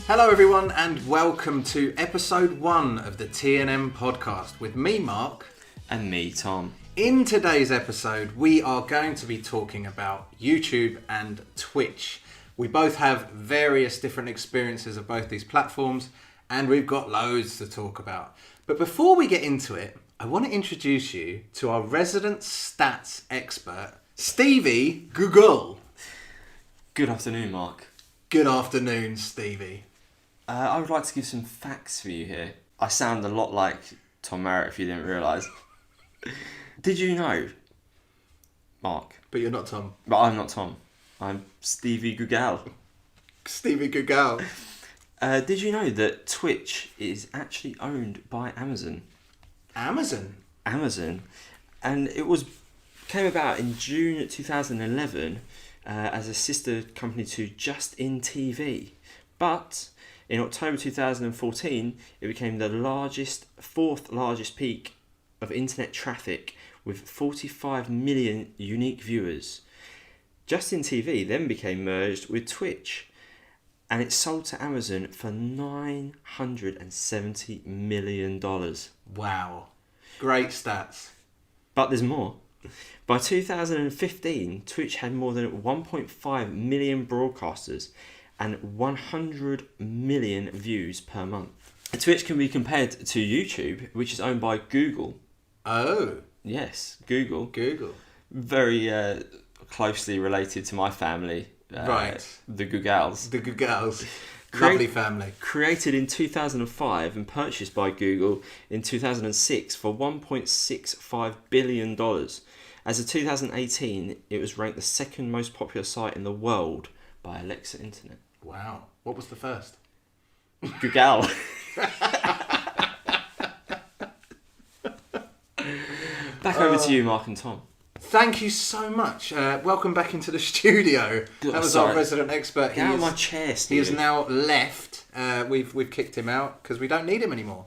Hello everyone and welcome to episode 1 of the T&M podcast with me, Mark. And me, Tom. In today's episode, we are going to be talking about YouTube and Twitch. We both have various different experiences of both these platforms and we've got loads to talk about. But before we get into it, I want to introduce you to our resident stats expert, Stevie Google. Good afternoon, Mark. Good afternoon, Stevie. I would like to give some facts for you here. I sound a lot like Tom Merritt, if you didn't realise. Did you know, Mark? But you're not Tom. But I'm not Tom. I'm Stevie Google. Stevie Google. Did you know that Twitch is actually owned by Amazon? Amazon? Amazon. And it came about in June 2011 as a sister company to Justin TV. But in October 2014, it became the fourth largest peak of internet traffic with 45 million unique viewers. Justin TV then became merged with Twitch and it sold to Amazon for $970 million. Wow. Great stats. But there's more. By 2015, Twitch had more than 1.5 million broadcasters and 100 million views per month. Twitch can be compared to YouTube, which is owned by Google. Oh. Yes, Google. Google. Very closely related to my family. Right. The Googles. The Googles. Lovely family. Created in 2005 and purchased by Google in 2006 for $1.65 billion. As of 2018, it was ranked the second most popular site in the world by Alexa Internet. Wow. What was the first? Google. Back over to you, Mark and Tom. Thank you so much. Welcome back into the studio. That was our resident expert. Get out of my chair, Steve. He has now left. We've kicked him out because we don't need him anymore.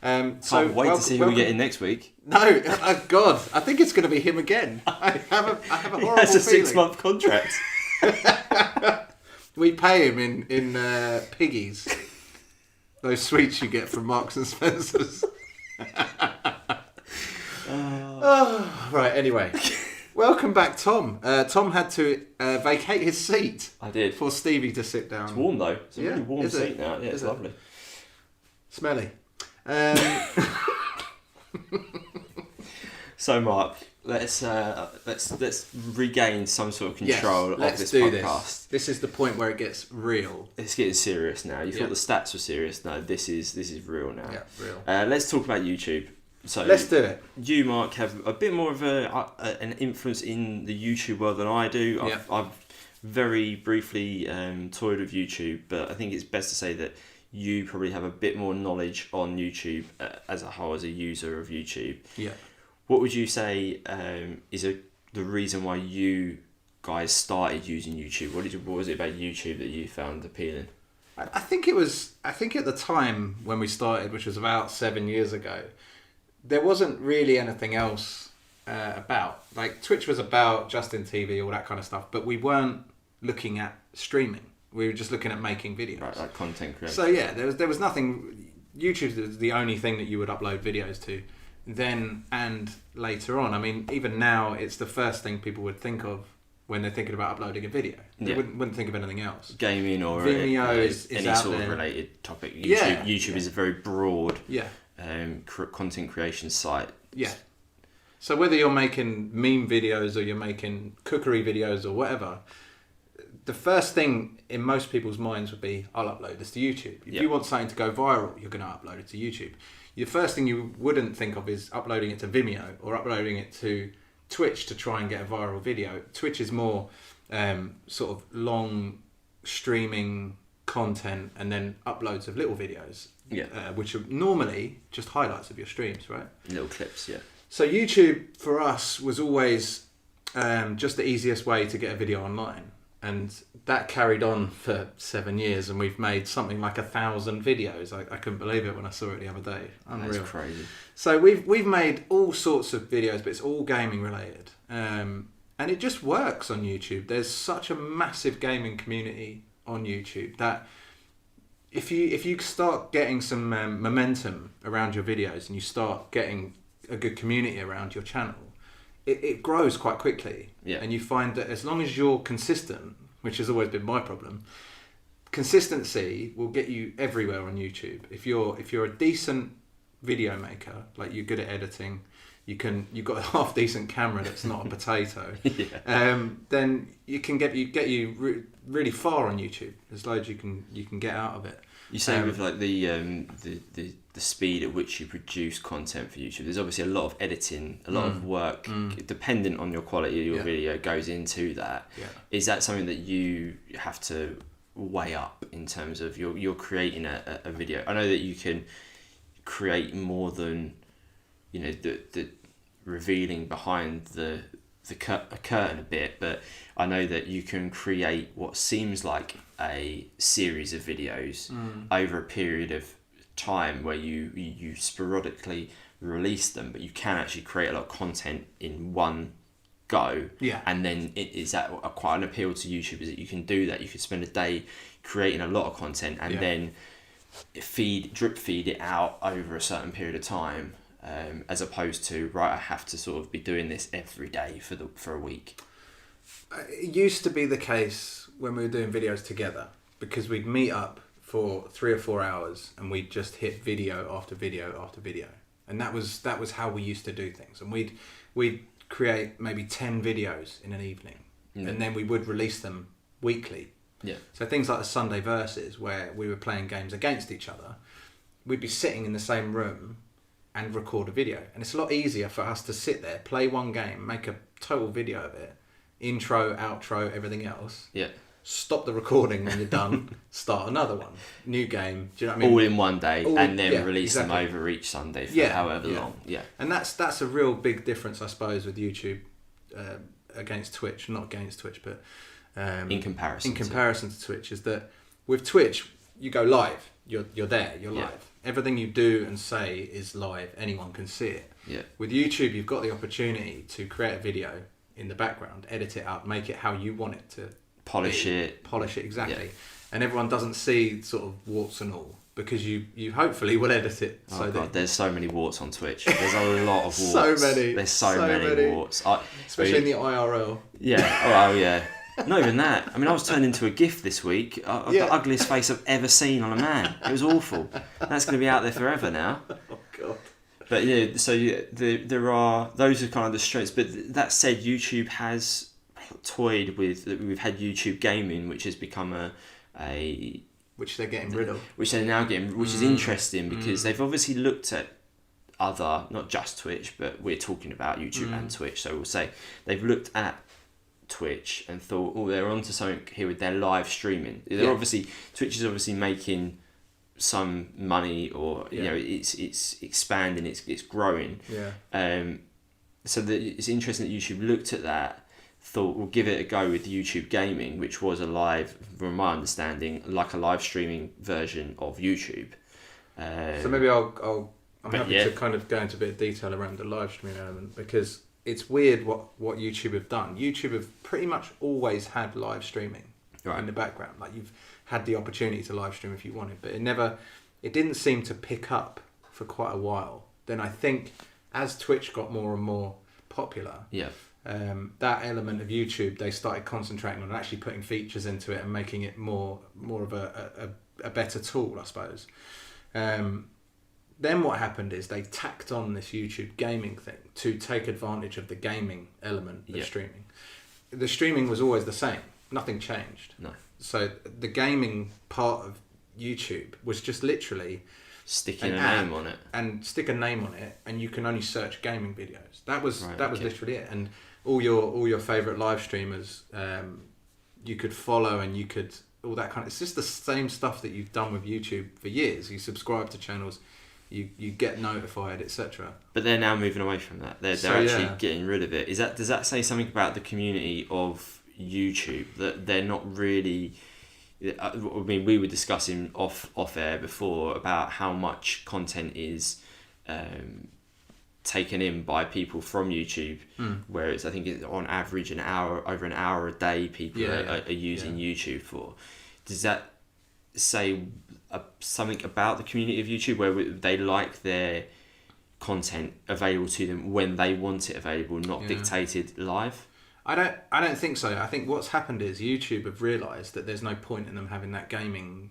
Can't wait to see who we get in next week. No, God, I think it's going to be him again. I have a horrible That's a feeling. 6-month contract. We pay him in piggies. Those sweets you get from Marks and Spencer's. Right, anyway. Welcome back, Tom. Tom had to vacate his seat. I did. For Stevie to sit down. It's warm though. It's a really warm seat now. Yeah, it's lovely. Smelly. So, Mark, let's regain some sort of control of this podcast. This is the point where it gets real. It's getting serious now. You thought the stats were serious. No, this is real now. Yeah, real. Let's talk about YouTube. So let's do it. You, Mark, have a bit more of an influence in the YouTube world than I do. I've very briefly toyed with YouTube, but I think it's best to say that you probably have a bit more knowledge on YouTube as a whole, as a user of YouTube. Yeah. What would you say is the reason why you guys started using YouTube? What was it about YouTube that you found appealing? I think at the time when we started, which was about 7 years ago, there wasn't really anything else about. Like, Twitch was about Justin TV, all that kind of stuff, but we weren't looking at streaming. We were just looking at making videos. Right, like content creation. So yeah, there was nothing. YouTube was the only thing that you would upload videos to then and later on. I mean, even now, it's the first thing people would think of when they're thinking about uploading a video. They wouldn't think of anything else. Gaming or Vimeo is any out sort there. of related topic. YouTube is a very broad content creation site. Yeah. So whether you're making meme videos or you're making cookery videos or whatever, the first thing in most people's minds would be, I'll upload this to YouTube. If you want something to go viral, you're going to upload it to YouTube. The first thing you wouldn't think of is uploading it to Vimeo or uploading it to Twitch to try and get a viral video. Twitch is more sort of long streaming content and then uploads of little videos, which are normally just highlights of your streams, right? Little clips, yeah. So YouTube for us was always just the easiest way to get a video online. And that carried on for 7 years, and we've made something like 1,000 videos. I couldn't believe it when I saw it the other day. Unreal. That's crazy. So we've made all sorts of videos, but it's all gaming related. And it just works on YouTube. There's such a massive gaming community on YouTube that if you start getting some momentum around your videos and you start getting a good community around your channel, it grows quite quickly. Yeah. And you find that as long as you're consistent, which has always been my problem, consistency will get you everywhere on YouTube. If you're a decent video maker, like you're good at editing, you've got a half decent camera that's not a potato, then you can get you really far on YouTube. There's loads you can get out of it. You say with like the speed at which you produce content for YouTube, there's obviously a lot of editing, a lot of work, dependent on your quality of your video, goes into that. Yeah. Is that something that you have to weigh up in terms of you're creating a video? I know that you can create more than, you know, the revealing behind the curtain a bit, but I know that you can create what seems like a series of videos over a period of time where you sporadically release them, but you can actually create a lot of content in one go. Yeah. And then is that quite an appeal to YouTube, is that you can do that. You could spend a day creating a lot of content and then drip feed it out over a certain period of time, as opposed to, right, I have to sort of be doing this every day for a week. It used to be the case when we were doing videos together, because we'd meet up for 3 or 4 hours and we'd just hit video after video after video, and that was how we used to do things. And we'd create maybe 10 videos in an evening, and then we would release them weekly. Yeah. So things like the Sunday Versus, where we were playing games against each other, we'd be sitting in the same room and record a video. And it's a lot easier for us to sit there, play one game, make a total video of it, intro, outro, everything else. Yeah. Stop the recording when you're done, start another one, new game. Do you know what I mean? All in one day, and then release them over each Sunday for however long. Yeah. And that's a real big difference, I suppose, with YouTube against Twitch. Not against Twitch, but in comparison to Twitch, is that with Twitch you go live. You're there. You're live. Everything you do and say is live. Anyone can see it. Yeah. With YouTube, you've got the opportunity to create a video in the background, edit it up, make it how you want it to. Polish it exactly. Yeah. And everyone doesn't see sort of warts and all, because you hopefully will edit it. There's so many warts on Twitch. There's a lot of warts. So many. There's so many warts. Especially in the IRL. Yeah. Oh, yeah. Not even that. I mean, I was turned into a GIF this week. I've the ugliest face I've ever seen on a man. It was awful. That's going to be out there forever now. Oh, God. But yeah, so there are, those are kind of the strengths. But that said, YouTube has toyed with, we've had YouTube gaming, which has become a which they're getting rid of, which they're now getting, which is interesting, because they've obviously looked at other, not just Twitch, but we're talking about YouTube and Twitch, so we'll say they've looked at Twitch and thought, oh, they're onto something here with their live streaming. They're obviously, Twitch is obviously making some money, or you know, it's expanding, it's growing. So it's interesting that YouTube looked at that, thought we'll give it a go with YouTube gaming, which was a live, from my understanding, like a live streaming version of YouTube. So maybe I'm happy to kind of go into a bit of detail around the live streaming element, because it's weird what YouTube have done. YouTube have pretty much always had live streaming in the background. Like, you've had the opportunity to live stream if you wanted, but it didn't seem to pick up for quite a while. Then I think as Twitch got more and more popular, that element of YouTube, they started concentrating on actually putting features into it and making it more of a better tool, I suppose. Then what happened is they tacked on this YouTube gaming thing to take advantage of the gaming element of streaming. The streaming was always the same. Nothing changed. No. So the gaming part of YouTube was just literally sticking a name on it. And stick a name on it, and you can only search gaming videos. That was literally it. And all your favourite live streamers, you could follow, and you could all that kind of. It's just the same stuff that you've done with YouTube for years. You subscribe to channels, you get notified, etc. But they're now moving away from that. They're actually getting rid of it. Does that say something about the community of YouTube, that they're not really? I mean, we were discussing off air before about how much content is taken in by people from YouTube, whereas I think it's on average over an hour a day people are using YouTube for. Does that say something about the community of YouTube where they like their content available to them when they want it available, not dictated live? I don't think so. I think what's happened is YouTube have realised that there's no point in them having that gaming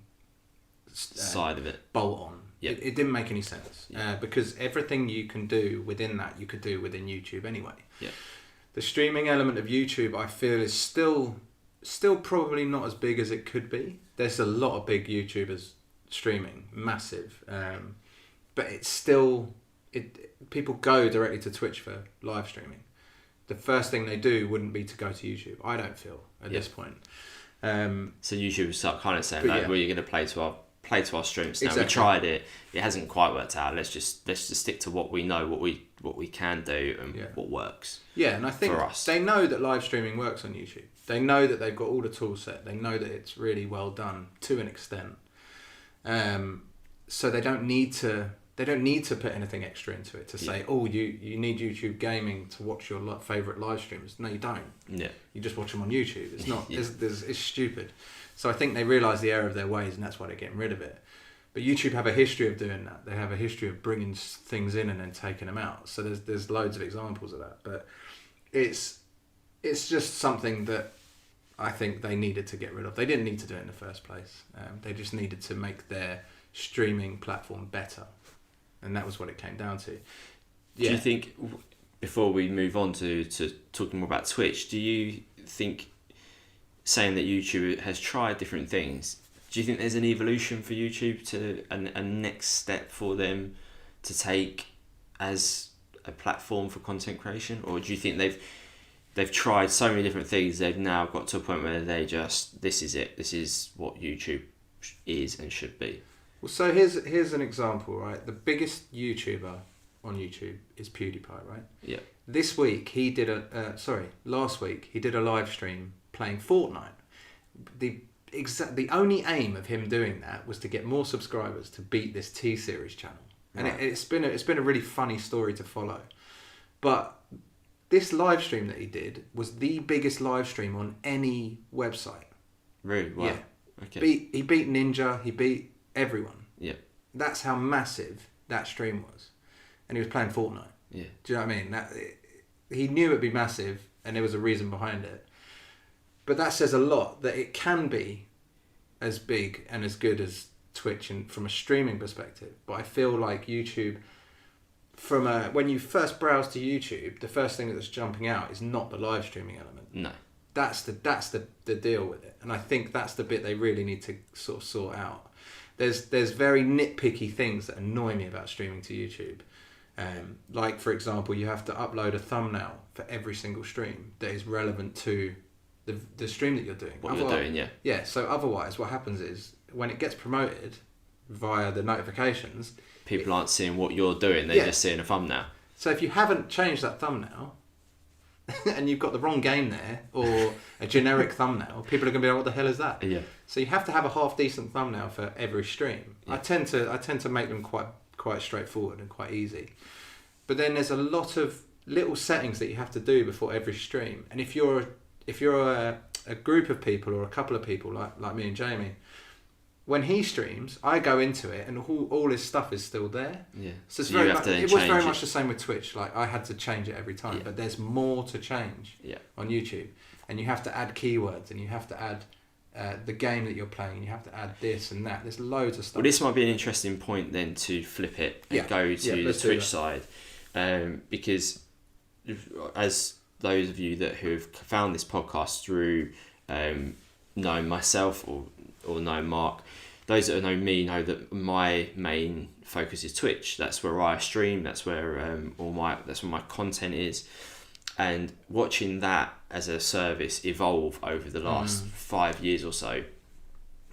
side of it bolt on. Yep. It didn't make any sense because everything you can do within that you could do within YouTube anyway. Yeah. The streaming element of YouTube, I feel, is still probably not as big as it could be. There's a lot of big YouTubers streaming, massive, but it's still people go directly to Twitch for live streaming. The first thing they do wouldn't be to go to YouTube. I don't feel at this point. So YouTube is kind of saying like, well, you're going to play to our streams. Now Exactly. we tried it; it hasn't quite worked out. Let's just stick to what we know, what we can do, and what works. Yeah, and I think for us. They know that live streaming works on YouTube. They know that they've got all the tools set. They know that it's really well done to an extent. So they don't need to. They don't need to put anything extra into it to say, oh, you need YouTube Gaming to watch your favourite live streams. No, you don't. Yeah. You just watch them on YouTube. It's not. It's stupid. So I think they realise the error of their ways, and that's why they're getting rid of it. But YouTube have a history of doing that. They have a history of bringing things in and then taking them out. So there's loads of examples of that. But it's just something that I think they needed to get rid of. They didn't need to do it in the first place. They just needed to make their streaming platform better. And that was what it came down to. Yeah. Do you think, before we move on to talking more about Twitch, do you think, saying that YouTube has tried different things, do you think there's an evolution for YouTube to a next step for them to take as a platform for content creation? Or do you think they've tried so many different things, they've now got to a point where they just, this is it, this is what YouTube is and should be? Well, so here's an example, right? The biggest YouTuber on YouTube is PewDiePie, right? Yeah. This week last week he did a live stream playing Fortnite. The only aim of him doing that was to get more subscribers to beat this T-Series channel, and right. it's been a really funny story to follow. But this live stream that he did was the biggest live stream on any website. Really? Wow. Yeah. Okay. He beat Ninja. He beat everyone. Yeah. That's how massive that stream was. And he was playing Fortnite. Yeah. Do you know what I mean? He knew it'd be massive and there was a reason behind it. But that says a lot, that it can be as big and as good as Twitch and from a streaming perspective. But I feel like YouTube, when you first browse to YouTube, the first thing that's jumping out is not the live streaming element. No. That's the deal with it. And I think that's the bit they really need to sort of sort out. There's very nitpicky things that annoy me about streaming to YouTube. Like, for example, you have to upload a thumbnail for every single stream that is relevant to the stream that you're doing. What you're doing, yeah. Yeah, so otherwise what happens is, when it gets promoted via the notifications... People aren't seeing what you're doing, they're just seeing a thumbnail. So if you haven't changed that thumbnail, and you've got the wrong game there, or a generic thumbnail, people are going to be like, what the hell is that? Yeah. So you have to have a half decent thumbnail for every stream. Yeah. I tend to make them quite straightforward and quite easy. But then there's a lot of little settings that you have to do before every stream. And if you're a group of people or a couple of people like me and Jamie, when he streams, I go into it and all his stuff is still there. Yeah. So it's it was very much the same with Twitch. Like, I had to change it every time, but there's more to change on YouTube. And you have to add keywords, and you have to add the game that you're playing, and you have to add this and that. There's loads of stuff. Well, this might be an interesting point then to flip it and go to the Twitch side. Because as those of you who have found this podcast through knowing myself or knowing Mark, those that know me know that my main focus is Twitch. That's where I stream. That's where that's where my content is. And watching that as a service evolve over the last 5 years or so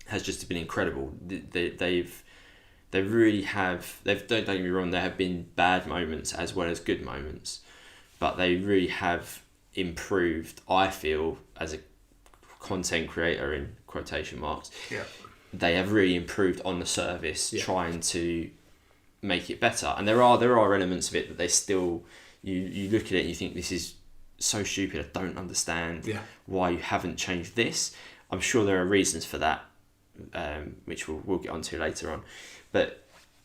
has just been incredible. They really have. Don't get me wrong. There have been bad moments as well as good moments, but they really have improved. I feel, as a content creator in quotation marks. Yeah. They have really improved on the service, trying to make it better. And there are elements of it that they still, you look at it and you think, this is so stupid, I don't understand why you haven't changed this. I'm sure there are reasons for that, which we'll get onto later on. But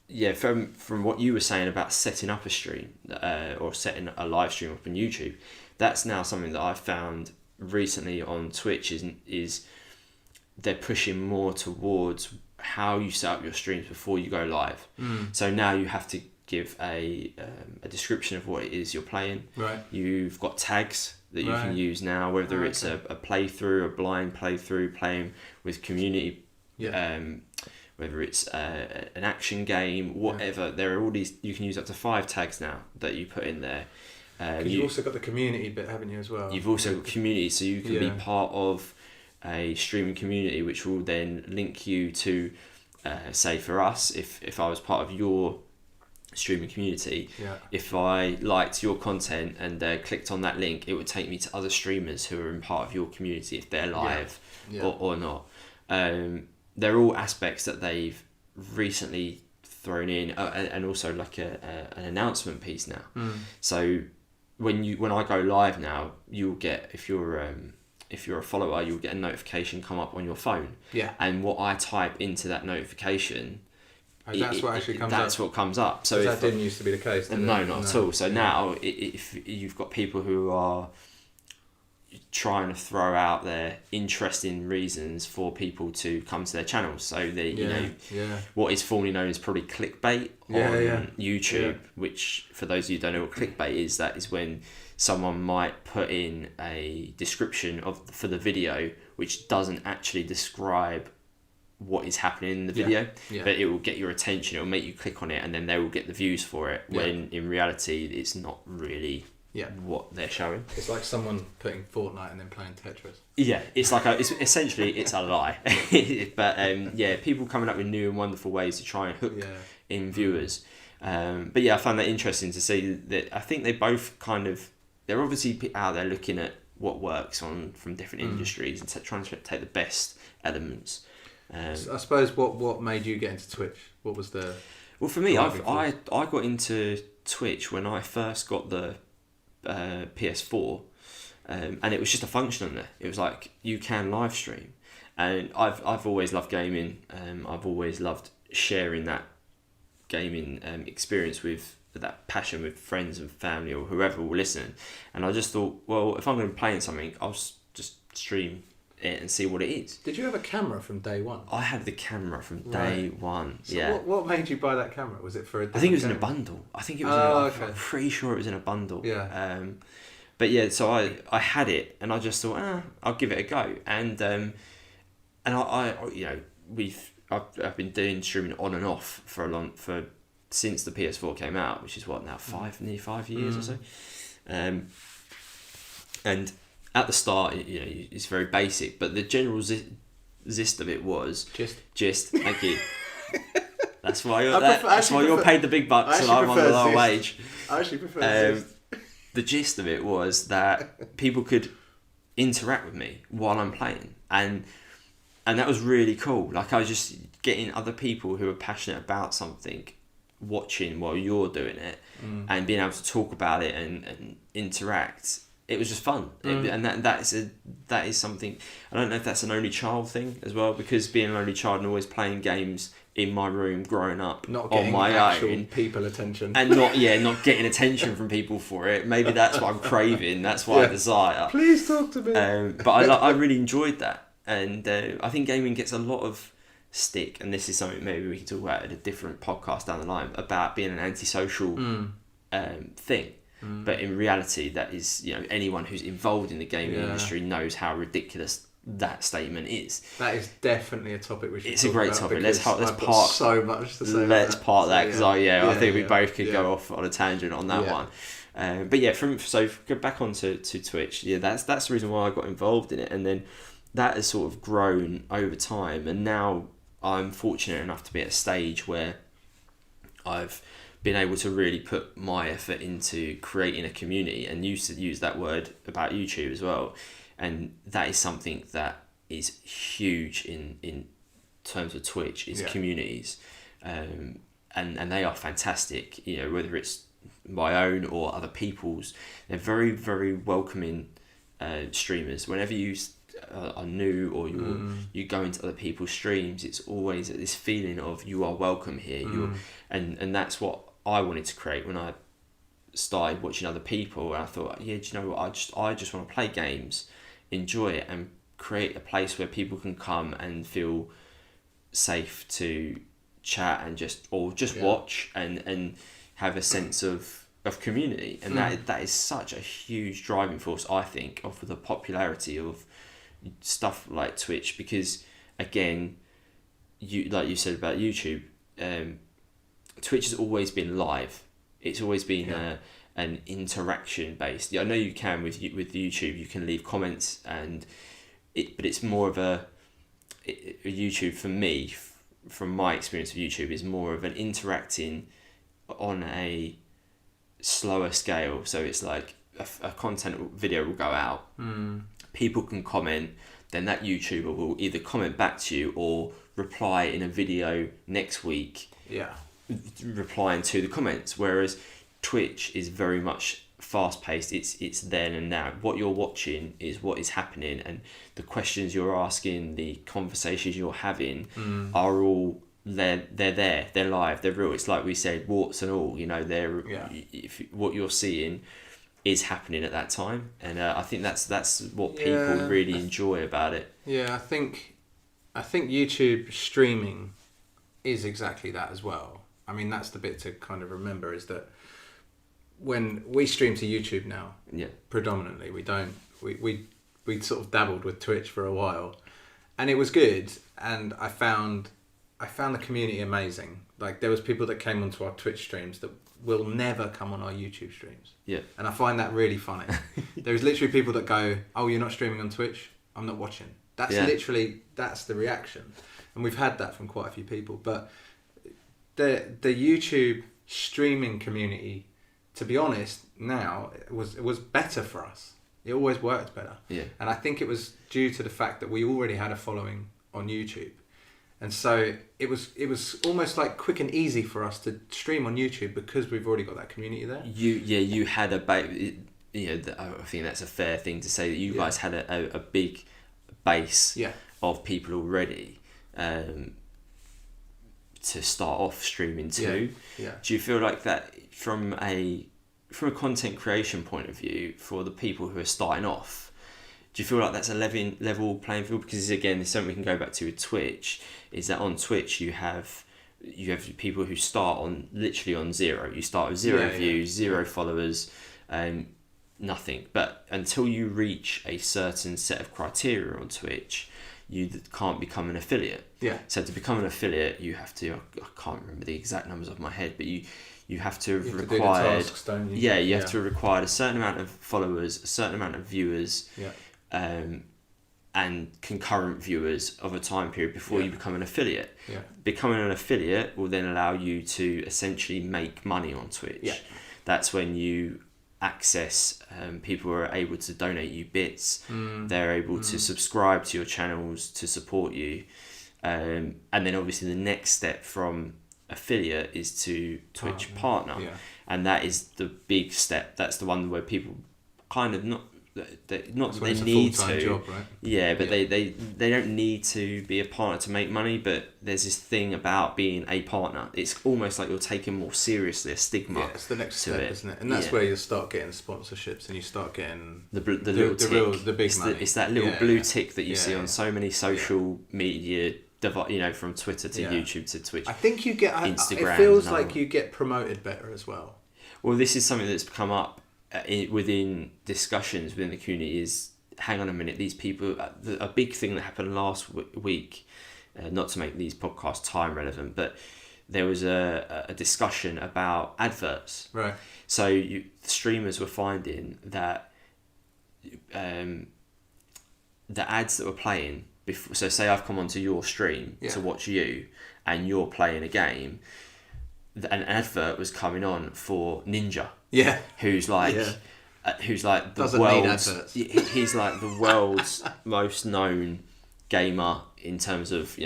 yeah, from what you were saying about setting up a stream or setting a live stream up on YouTube, that's now something that I've found recently on Twitch is they're pushing more towards how you set up your streams before you go live. So now you have to give a description of what it is you're playing. Right. You've got tags that you can use now, whether it's a playthrough, a blind playthrough, playing with community, whether it's an action game, whatever. There are all these, you can use up to 5 tags now that you put in there. You've also got the community bit, haven't you, as well? You've also got community, so you can be part of a streaming community, which will then link you to, say for us, if I was part of your streaming community, if I liked your content and clicked on that link, it would take me to other streamers who are in part of your community if they're live or not. They're all aspects that they've recently thrown in, and also like an announcement piece now. So when I go live now, you'll get, if you're a follower, you'll get a notification come up on your phone. And what I type into that notification, that's what comes up. So that didn't used to be the case. No, not at all. So now, if you've got people who are trying to throw out their interesting reasons for people to come to their channels, so what is formerly known as probably clickbait on YouTube, which for those of you who don't know what clickbait is, that is when someone might put in a description for the video which doesn't actually describe what is happening in the video, but it will get your attention, it will make you click on it, and then they will get the views for it, when in reality it's not really what they're showing. It's like someone putting Fortnite and then playing Tetris. It's like essentially it's a lie. But people coming up with new and wonderful ways to try and hook in viewers. But I found that interesting to see that I think they both they're obviously out there looking at what works from different industries and trying to take the best elements. I suppose what made you get into Twitch? What was the... Well, for me, I got into Twitch when I first got the PS4, and it was just a function on there. It was like, you can live stream, and I've always loved gaming. I've always loved sharing that gaming experience with that passion with friends and family or whoever will listen. And I just thought, well, if I'm going to be playing something, I'll just stream it and see what it is. Did you have a camera from day one? I had the camera from day one. So what made you buy that camera? Was it for I think it was in a bundle. I'm pretty sure it was in a bundle. So I had it, and I just thought, I'll give it a go. And I've been doing streaming on and off for since the PS4 came out, which is what now, nearly 5 years or so. And at the start, it's very basic, but the general gist of it was just. Thank you. That's why you're paid the big bucks and I'm on the lower wage. I actually prefer the gist of it was that people could interact with me while I'm playing, and that was really cool. Like, I was just getting other people who are passionate about something watching while you're doing it, and being able to talk about it and interact. It was just fun, and that is something. I don't know if that's an only child thing as well, because being an only child and always playing games in my room growing up on my own, people attention, and not getting attention from people for it. Maybe that's what I'm craving. That's what I desire. Please talk to me. But I really enjoyed that, and I think gaming gets a lot of stick, and this is something maybe we can talk about at a different podcast down the line, about being an antisocial thing. But in reality, that is, anyone who's involved in the gaming industry knows how ridiculous that statement is. That is definitely a topic we should. It's a great topic. Let's part so much to say. Let's part that, because I think we both could go off on a tangent on that one. So go back onto Twitch. That's the reason why I got involved in it, and then that has sort of grown over time, and now I'm fortunate enough to be at a stage where I've been able to really put my effort into creating a community, and used to use that word about YouTube as well. And that is something that is huge in terms of Twitch, is communities. And they are fantastic, whether it's my own or other people's. They're very, very welcoming streamers. Whenever you are new, or you go into other people's streams, it's always this feeling of you are welcome here. And that's what I wanted to create when I started watching other people. And I thought, yeah, do you know what? I just want to play games, enjoy it, and create a place where people can come and feel safe to chat and just watch and have a sense of community. And that is such a huge driving force, I think, of the popularity of stuff like Twitch, because again, like you said about YouTube, Twitch has always been live. It's always been an interaction based. I know you can with YouTube, you can leave comments, but it's more of a YouTube, for me, from my experience of YouTube, is more of an interacting on a slower scale. So it's like a content video will go out, people can comment, then that YouTuber will either comment back to you or reply in a video next week, replying to the comments. Whereas Twitch is very much fast paced. It's then and now. What you're watching is what is happening, and the questions you're asking, the conversations you're having are all they're there, they're live, they're real. It's like we said, warts and all, if what you're seeing is happening at that time. And I think that's what people really enjoy about it. I think YouTube streaming is exactly that as well. I mean, that's the bit to kind of remember, is that when we stream to YouTube now, predominantly, we sort of dabbled with Twitch for a while, and it was good, and I found the community amazing. Like, there was people that came onto our Twitch streams that will never come on our YouTube streams. And I find that really funny. There's literally people that go, "Oh, you're not streaming on Twitch? I'm not watching." That's that's the reaction. And we've had that from quite a few people. But the YouTube streaming community, to be honest, now it was better for us. It always worked better. And I think it was due to the fact that we already had a following on YouTube. And so it was almost like quick and easy for us to stream on YouTube because we've already got that community there. You had I think that's a fair thing to say, that you guys had a big base of people already to start off streaming to. Do you feel like that from a content creation point of view, for the people who are starting off, do you feel like that's a level playing field? Because again, there's something we can go back to with Twitch, is that on Twitch you have people who start literally on zero. You start with zero views, zero followers, nothing. But until you reach a certain set of criteria on Twitch, you can't become an affiliate. So to become an affiliate, you have to, I can't remember the exact numbers off my head, but you have to have required, you have to have required a certain amount of followers, a certain amount of viewers, and concurrent viewers of a time period before you become an affiliate. Becoming an affiliate will then allow you to essentially make money on Twitch. That's when you access people who are able to donate you bits. They're able to subscribe to your channels to support you, and then obviously the next step from affiliate is to Twitch partner. And that is the big step. That's the one where people kind of they need to job, right? But they don't need to be a partner to make money, but there's this thing about being a partner. It's almost like you're taking more seriously a stigma. It's the next step, isn't it? And that's where you start getting sponsorships, and you start getting the little tick, the big money. It's that little blue tick that you see on so many social media, from Twitter to YouTube to Twitch. I think you get Instagram. It feels like you get promoted better as well. Well, this is something that's come up within discussions within the community, is, hang on a minute, these people, a big thing that happened last week, not to make these podcasts time relevant, but there was a discussion about adverts. Right. So the streamers were finding that the ads that were playing before, so say I've come onto your stream to watch you and you're playing a game, an advert was coming on for Ninja. Who's like the Doesn't world's he's like the world's most known gamer in terms of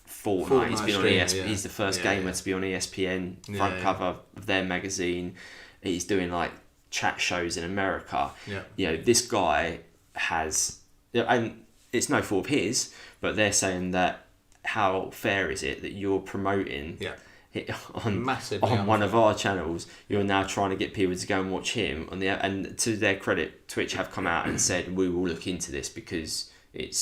Fortnite. He's been on he's the first gamer to be on ESPN front cover of their magazine. He's doing like chat shows in America. This guy has, and it's no fault of his, but they're saying that how fair is it that you're promoting it on Massively on one of our channels? You're now trying to get people to go and watch him on the, and to their credit, Twitch have come out and said we will look into this because it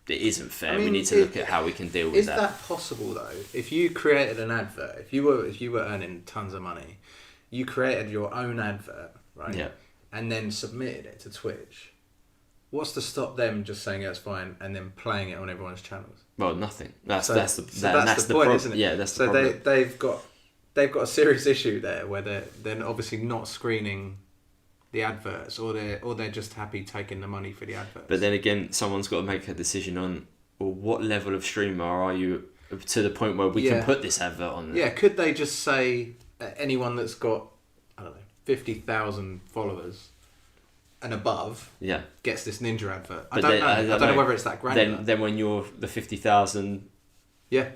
isn't fair. We need to look at how we can deal with that. Is that possible though? If you created an advert, if you were earning tons of money, you created your own advert, right? Yeah. And then submitted it to Twitch. What's to stop them just saying it's fine and then playing it on everyone's channels? Well, nothing. That's the point, problem, isn't it? Yeah, that's the problem. So they've got a serious issue there where they're obviously not screening the adverts, or they're just happy taking the money for the adverts. But then again, someone's got to make a decision on, well, what level of streamer are you to the point where we can put this advert on there? Yeah, could they just say anyone that's got, I don't know, 50,000 followers and above gets this Ninja advert? I don't know whether it's that granular. Then when you're the 50,000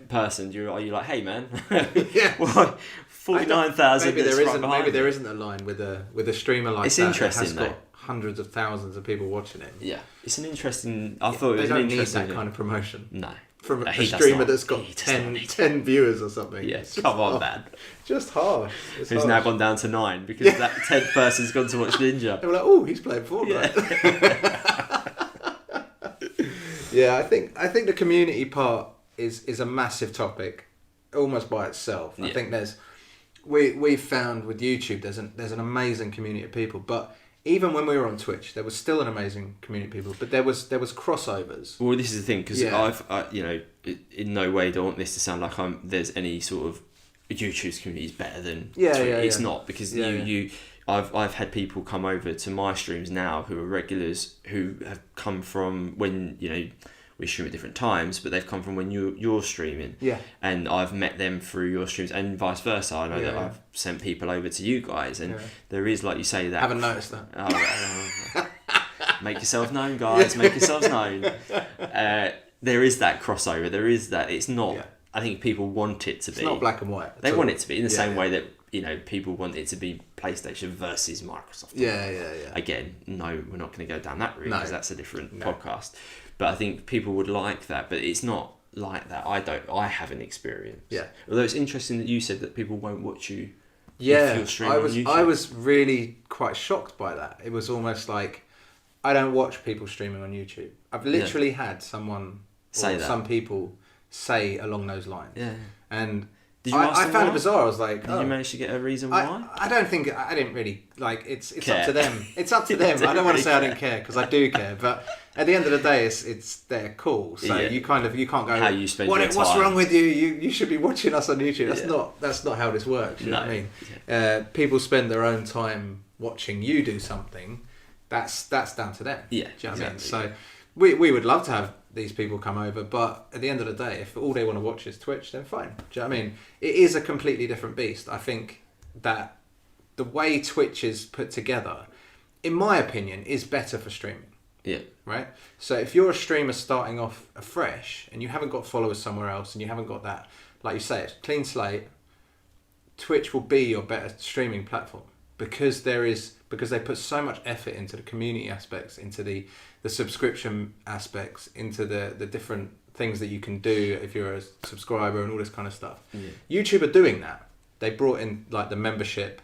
person, are you like, hey man, well, 49,000. Maybe there isn't a line with a streamer like that. Interesting. It has got hundreds of thousands of people watching it. Yeah, it's an interesting. I thought it was they an don't need interesting that kind of promotion. No, from a streamer that's got 10 viewers or something. Yes, come on, man. Just harsh. Who's now gone down to 9 because that 10th person's gone to watch Ninja. They were like, oh, he's playing Fortnite. Yeah, I think the community part is a massive topic, almost by itself. I think we've found with YouTube there's an amazing community of people, but even when we were on Twitch, there was still an amazing community of people, but there was crossovers. Well, this is the thing, because in no way do I want this to sound like there's any sort of YouTube's community is better than Twitch. It's not, because I've had people come over to my streams now who are regulars who have come from when we stream at different times, but they've come from when you're streaming. Yeah. And I've met them through your streams, and vice versa. I know that I've sent people over to you guys, and there is, like you say, that. I haven't noticed that. Make yourself known, guys. Make yourselves known. There is that crossover. There is that. It's not. Yeah. I think people want it to be. It's not black and white. They want it to be in the same way that people want it to be PlayStation versus Microsoft. Yeah. Again, no, we're not going to go down that route because that's a different podcast. But I think people would like that, but it's not like that. I haven't experienced. Yeah. Although it's interesting that you said that people won't watch you. Yeah. If you're streaming on YouTube. I was really quite shocked by that. It was almost like I don't watch people streaming on YouTube. I've literally had someone say that. Some people say along those lines. Yeah. And I found it bizarre. I was like, did you manage to get a reason why? I don't think I didn't really like. It's up to them. It's up to them. I don't want to say I don't care because I do care, but at the end of the day, it's they're cool. So you can't go. How you spend your time. What's wrong with you? You should be watching us on YouTube. That's not how this works. You know what I mean? People spend their own time watching you do something. That's down to them. Yeah. Do you know what I mean? So we would love to have these people come over, but at the end of the day, if all they want to watch is Twitch, then fine. Do you know what I mean? It is a completely different beast. I think that the way Twitch is put together, in my opinion, is better for streaming. Yeah. Right? So if you're a streamer starting off afresh and you haven't got followers somewhere else and you haven't got that, like you say, it's clean slate, Twitch will be your better streaming platform because they put so much effort into the community aspects, into the subscription aspects, into the different things that you can do if you're a subscriber and all this kind of stuff. Yeah. YouTube are doing that. They brought in like the membership,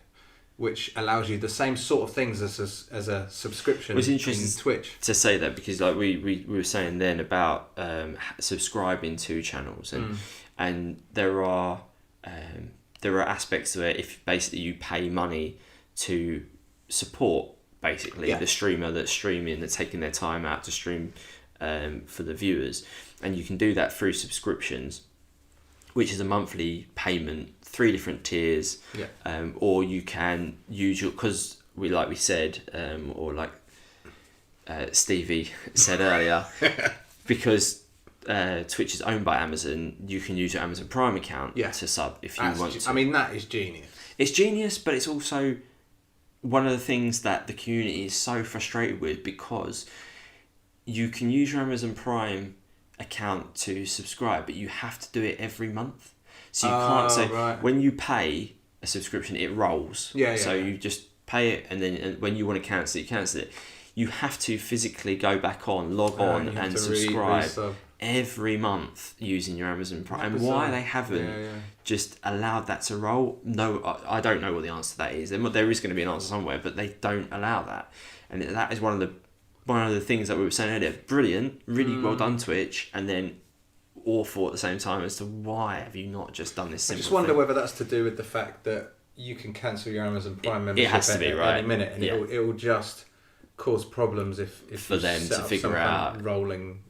which allows you the same sort of things as a subscription. It's interesting in Twitch to say that because like we were saying then about subscribing to channels and there are aspects to it if basically you pay money to support the streamer that's streaming, that's taking their time out to stream for the viewers, and you can do that through subscriptions, which is a monthly payment, 3 different tiers, or you can use your, because we said, or like Stevie said earlier, because Twitch is owned by Amazon, you can use your Amazon Prime account to sub if you want to. I mean, that is genius. It's genius, but it's also one of the things that the community is so frustrated with, because you can use your Amazon Prime account to subscribe, but you have to do it every month. So you can't say, when you pay a subscription, it rolls. You just pay it, and then when you want to cancel it, you cancel it. you have to physically go back on, log on, and subscribe every month using your Amazon Prime. And why they haven't just allowed that to roll, no, I don't know what the answer to that is. There is going to be an answer somewhere, but they don't allow that. And that is one of the things that we were saying earlier. Brilliant, really well done, Twitch, and then awful at the same time as to why have you not just done this simple I just wonder thing? whether that's to do with the fact that you can cancel your Amazon Prime membership has to be, right? any minute, and it will just cause problems if for them to figure out rolling.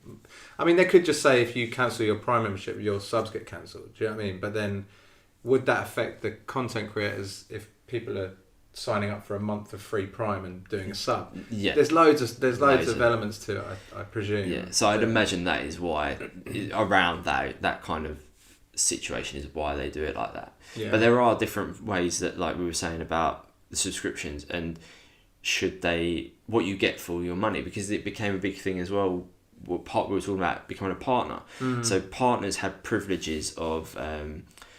I mean, they could just say if you cancel your Prime membership, your subs get cancelled. Do you know what I mean? But then, would that affect the content creators if people are signing up for a month of free Prime and doing a sub? Yeah, there's loads of elements to it, I presume. Yeah, so I'd imagine that is why around that kind of situation is why they do it like that. Yeah. But there are different ways that, like we were saying about the subscriptions, and what you get for your money, because it became a big thing as well. We were talking about becoming a partner. So partners have privileges of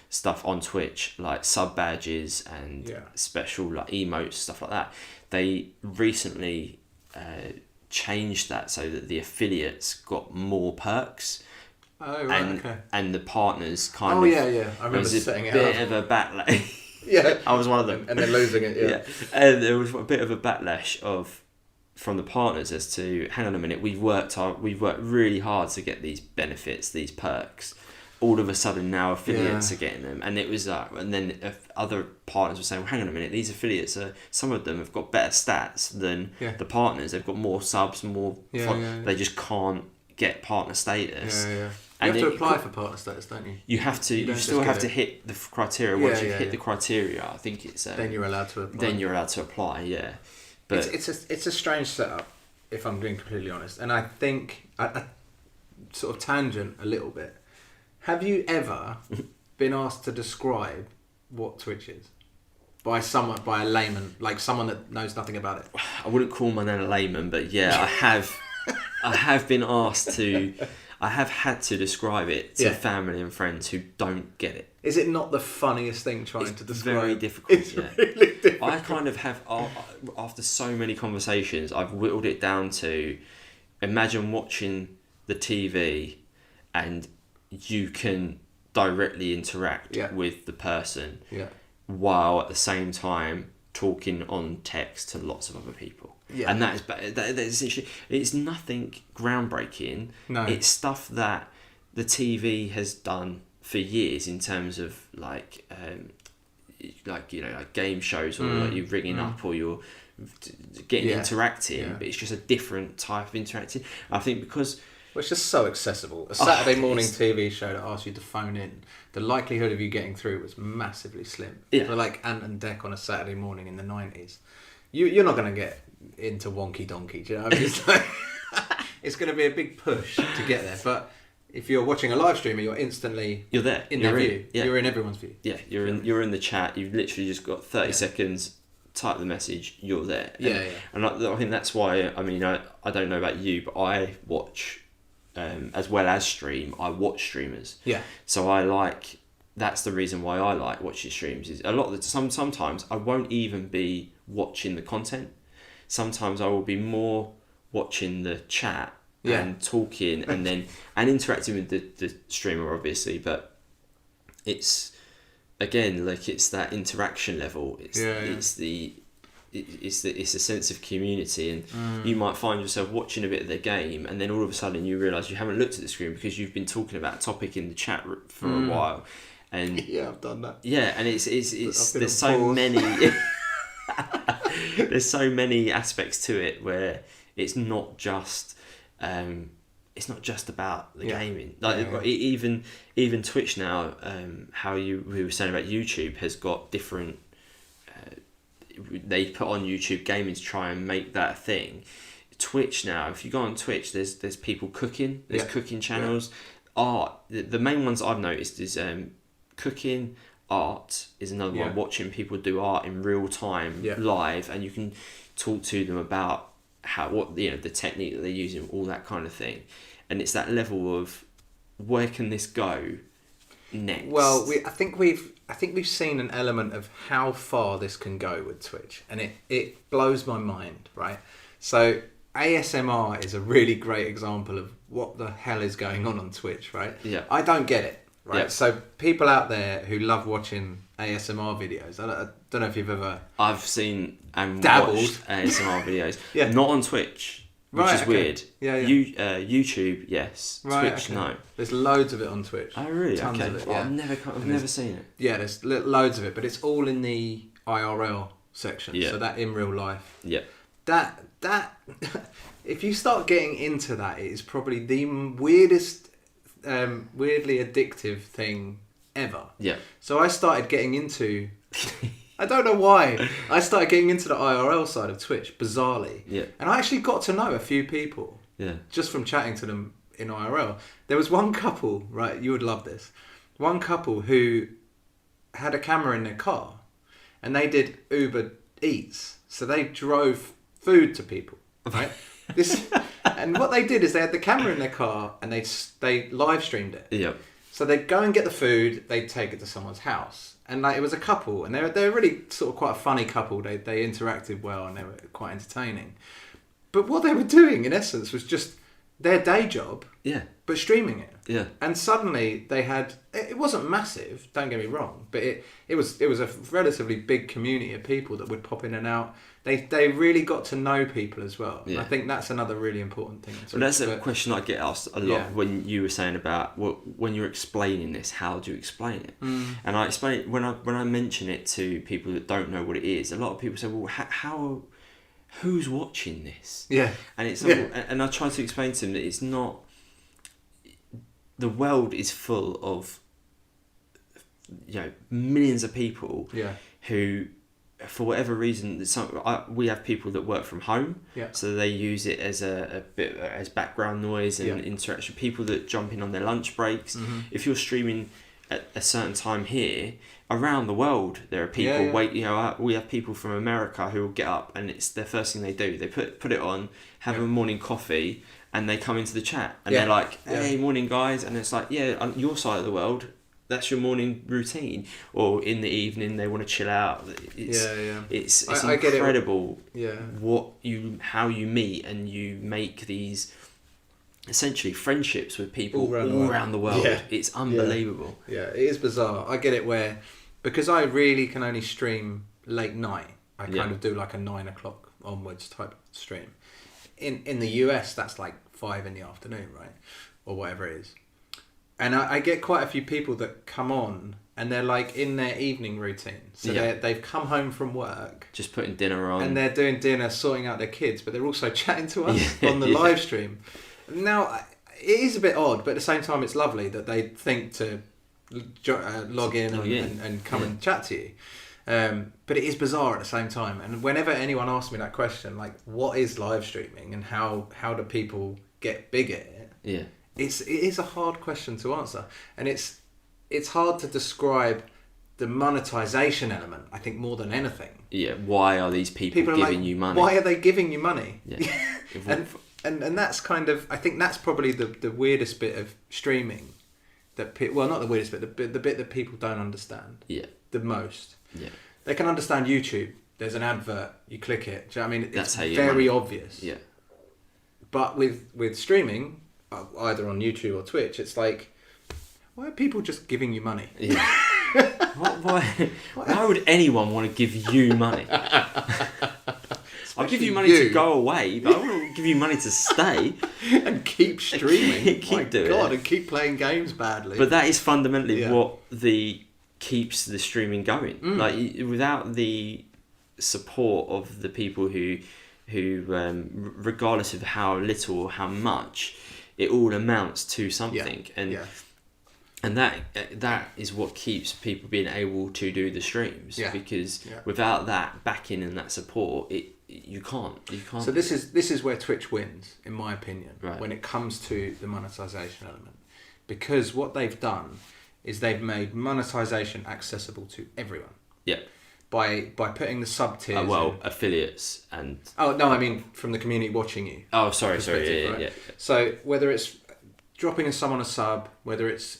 stuff on Twitch, like sub badges and special like emotes, stuff like that. They recently changed that so that the affiliates got more perks. Oh, right, okay. And the partners kind of... Oh, yeah. I remember setting it up. There was a bit of a backlash. Yeah. I was one of them. And they're losing it, yeah. And there was a bit of a backlash from the partners as to, hang on a minute, we've worked really hard to get these benefits, these perks. All of a sudden now affiliates are getting them, and it was and then other partners were saying, well, hang on a minute, these affiliates some of them have got better stats than the partners. They've got more subs, more fun. They just can't get partner status. You have to apply for partner status, don't you? You have to. You still have to hit the criteria. Once you hit the criteria, I think it's then you're allowed to apply. Then you're allowed to apply. Yeah, but it's a strange setup, if I'm being completely honest. And I think I sort of tangent a little bit. Have you ever been asked to describe what Twitch is by a layman, like someone that knows nothing about it? I wouldn't call my name a layman, but yeah, I have. I have been asked to. I have had to describe it to family and friends who don't get it. Is it not the funniest thing trying to describe? Very difficult. It's really difficult. I kind of have, after so many conversations, I've whittled it down to, imagine watching the TV and you can directly interact with the person while at the same time talking on text to lots of other people. Yeah. And that is essentially, it's nothing groundbreaking. No. It's stuff that the TV has done for years in terms of like game shows, or like you're ringing up, or you're getting interacting, but it's just a different type of interacting. I think because... Well, it's just so accessible. A Saturday morning TV show that asks you to phone in, the likelihood of you getting through was massively slim. Yeah. So like Ant and Dec on a Saturday morning in the 90s. You're not going to get into Wonky Donkey, do you know what I mean? It's, like, it's going to be a big push to get there. But if you're watching a live streamer, you're there. In their view. Yeah. You're in everyone's view. Yeah, you're in the chat. You've literally just got 30 seconds, type the message, you're there. And I think that's why, I mean, I don't know about you, but I watch... as well as stream, I watch streamers. Yeah. So that's the reason why I like watching streams. Is a lot of sometimes I won't even be watching the content. Sometimes I will be more watching the chat and talking and then interacting with the streamer, obviously. But it's again like it's that interaction level. It's a sense of community, and you might find yourself watching a bit of the game, and then all of a sudden you realise you haven't looked at the screen because you've been talking about a topic in the chat for a while. And I've done that. Yeah, and it's there's so many there's so many aspects to it where it's not just about the gaming. Even Twitch now, how we were saying about YouTube has got different. They put on YouTube gaming to try and make that a thing. Twitch now, if you go on Twitch, there's people cooking. There's cooking channels. Art. The main ones I've noticed is cooking. Art is another one. Watching people do art in real time, live, and you can talk to them about the technique that they're using, all that kind of thing. And it's that level of where can this go next? Well, I think we've seen an element of how far this can go with Twitch, and it blows my mind, right? So ASMR is a really great example of what the hell is going on Twitch, right? Yeah. I don't get it, right? Yeah. So people out there who love watching ASMR videos, I don't know if you've ever... I've seen and dabbled. watched ASMR videos. Yeah. Not on Twitch, which Right, is okay. weird. Yeah, yeah. YouTube, yes. Right, Twitch, okay. no. There's loads of it on Twitch. Oh, really? Tons Okay. of it, Well, yeah. I've never seen it. Yeah, there's loads of it, but it's all in the IRL section. Yeah. So that in real life. Yeah. That if you start getting into that, it is probably the weirdest, weirdly addictive thing ever. Yeah. So I started getting into... I don't know why. I started getting into the IRL side of Twitch, bizarrely. Yeah. And I actually got to know a few people. Yeah. Just from chatting to them in IRL. There was one couple, right, you would love this. One couple who had a camera in their car and they did Uber Eats. So they drove food to people, right? And what they did is they had the camera in their car and they live streamed it. Yeah. So they'd go and get the food, they'd take it to someone's house. And like it was a couple, and they're really sort of quite a funny couple. They interacted well and they were quite entertaining. But what they were doing, in essence, was just their day job, Yeah. but streaming it. Yeah. And suddenly they had... It wasn't massive, don't get me wrong, but it was a relatively big community of people that would pop in and out. They really got to know people as well. Yeah. I think that's another really important thing. Well, that's a question I get asked a lot Yeah. when you were saying about when you're explaining this, how do you explain it? And I explain it when I mention it to people that don't know what it is. A lot of people say, "Well, how who's watching this?" Yeah. And it's Yeah. and I try to explain to them that it's not. The world is full of, millions of people Yeah. who, for whatever reason, we have people that work from home, Yeah. so they use it as a bit as background noise and Yeah. interaction. People that jump in on their lunch breaks. Mm-hmm. If you're streaming at a certain time here, around the world there are people Yeah. we have people from America who will get up and it's their first thing they do. They put it on, have a morning coffee, and they come into the chat and they're like, "Hey, morning guys," and it's like, "Yeah, on your side of the world, that's your morning routine." Or in the evening they want to chill out. It's I get incredible. Yeah. How you meet and you make these essentially friendships with people all around the world. Yeah. It's unbelievable. Yeah, it is bizarre. I get it where, because I really can only stream late night, I kind of do like a 9 o'clock onwards type stream. In the US, that's like 5 in the afternoon, right? Or whatever it is. And I get quite a few people that come on and they're like in their evening routine. So they've come home from work. Just putting dinner on. And they're doing dinner, sorting out their kids, but they're also chatting to us on the live stream. Now, it is a bit odd, but at the same time, it's lovely that they think to log in and come and chat to you. But it is bizarre at the same time. And whenever anyone asks me that question, like, what is live streaming and how do people get big at it? Yeah. It is a hard question to answer. And it's hard to describe the monetization element, I think, more than anything. Yeah, why are these people giving you money? Why are they giving you money? Yeah. And that's kind of, I think that's probably the weirdest bit of streaming that not the weirdest bit, the bit that people don't understand. Yeah. The most. Yeah. They can understand YouTube. There's an advert, you click it. Do you know what I mean? That's it's how you very money. obvious. Yeah. But with streaming, either on YouTube or Twitch, it's like, why are people just giving you money? Yeah. Why would anyone want to give you money? I'll give you money to go away, but I won't give you money to stay. And keep streaming. Keep doing God, it. And keep playing games badly. But that is fundamentally what keeps the streaming going. Like, without the support of the people who regardless of how little or how much, it all amounts to something. And that is what keeps people being able to do the streams. Because without that backing and that support, you can't. So this is where Twitch wins, in my opinion, right, when it comes to the monetization element, because what they've done is they've made monetization accessible to everyone. Yeah. By putting the sub tiers. Affiliates and. Oh no, I mean from the community watching you. Oh, sorry, right? yeah. So whether it's dropping someone a sub, whether it's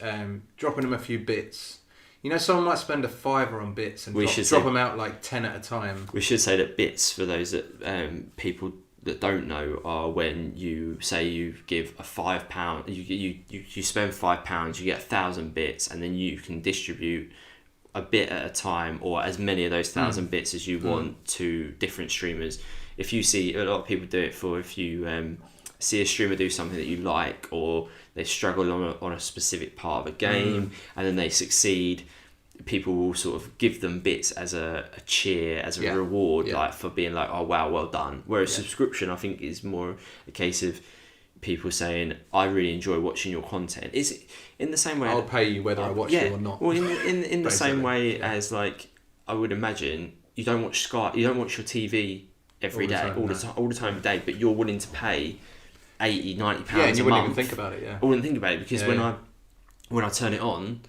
dropping them a few bits. You know, someone might spend $5 on bits and drop them out like 10 at a time. We should say that bits, for those that people that don't know are when you say you give a £5, you spend £5, you get 1,000 bits, and then you can distribute a bit at a time, or as many of those 1,000 bits as you want to different streamers. If you see, a lot of people do it for, if you see a streamer do something that you like, or they struggle on a specific part of a game and then they succeed, people will sort of give them bits as a cheer, as a reward, like for being like, oh wow, well done. Whereas subscription, I think, is more a case of people saying, I really enjoy watching your content. Is in the same way I'll pay you whether I watch you or not. Well, in the same way as, like, I would imagine you don't watch Sky, you don't watch your TV every day, all the time of day, but you're willing to pay £80, £90 and you a wouldn't month. even think about it. I wouldn't think about it because when I turn it on,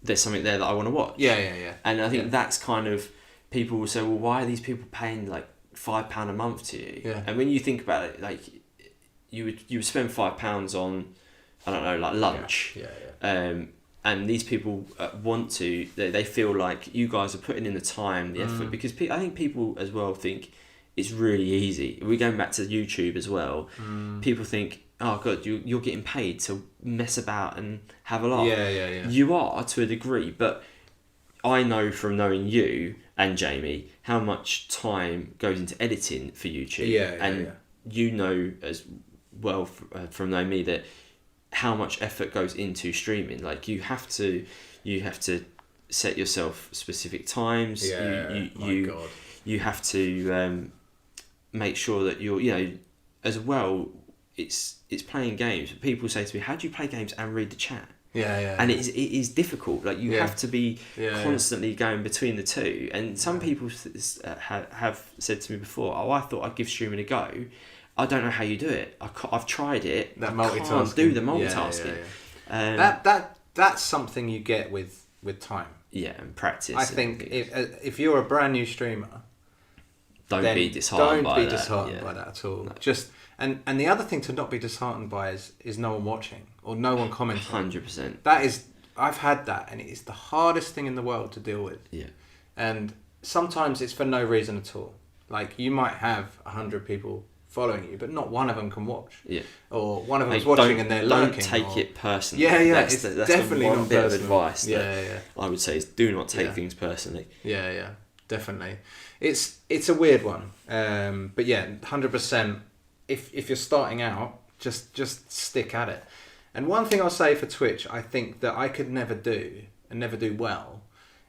there's something there that I want to watch. Yeah. And I think that's kind of, people will say, well, why are these people paying like £5 a month to you? Yeah. And when you think about it, like, you would spend £5 on, I don't know, like lunch. And these people want to, they feel like you guys are putting in the time, the effort, because I think people as well think it's really easy. We're going back to YouTube as well. People think, oh God, you're getting paid to mess about and have a laugh. Yeah. You are, to a degree, but I know from knowing you and Jamie how much time goes into editing for YouTube. You know as well from knowing me that how much effort goes into streaming. Like, you have to set yourself specific times. You have to make sure that you're, you know, as well. It's playing games. People say to me, how do you play games and read the chat? And it is difficult. Like, you have to be constantly going between the two. And some people have said to me before, oh, I thought I'd give streaming a go. I don't know how you do it. I've tried it. That multitasking. I can't do the multitasking. That's something you get with time. Yeah, and practice. I think if you're a brand new streamer, don't be disheartened by that at all. No. Just and the other thing to not be disheartened by is no one watching or no one commenting. 100%. That is, I've had that, and it is the hardest thing in the world to deal with. Yeah. And sometimes it's for no reason at all. Like, you might have 100 people following you, but not one of them can watch. Yeah. Or one of them's watching and they're lurking. Don't take it personally. That's definitely the one not bit personal. of advice that I would say is, do not take things personally. Yeah, definitely. It's a weird one. But yeah, 100%. If you're starting out, just stick at it. And one thing I'll say for Twitch, I think that I could never do and never do well,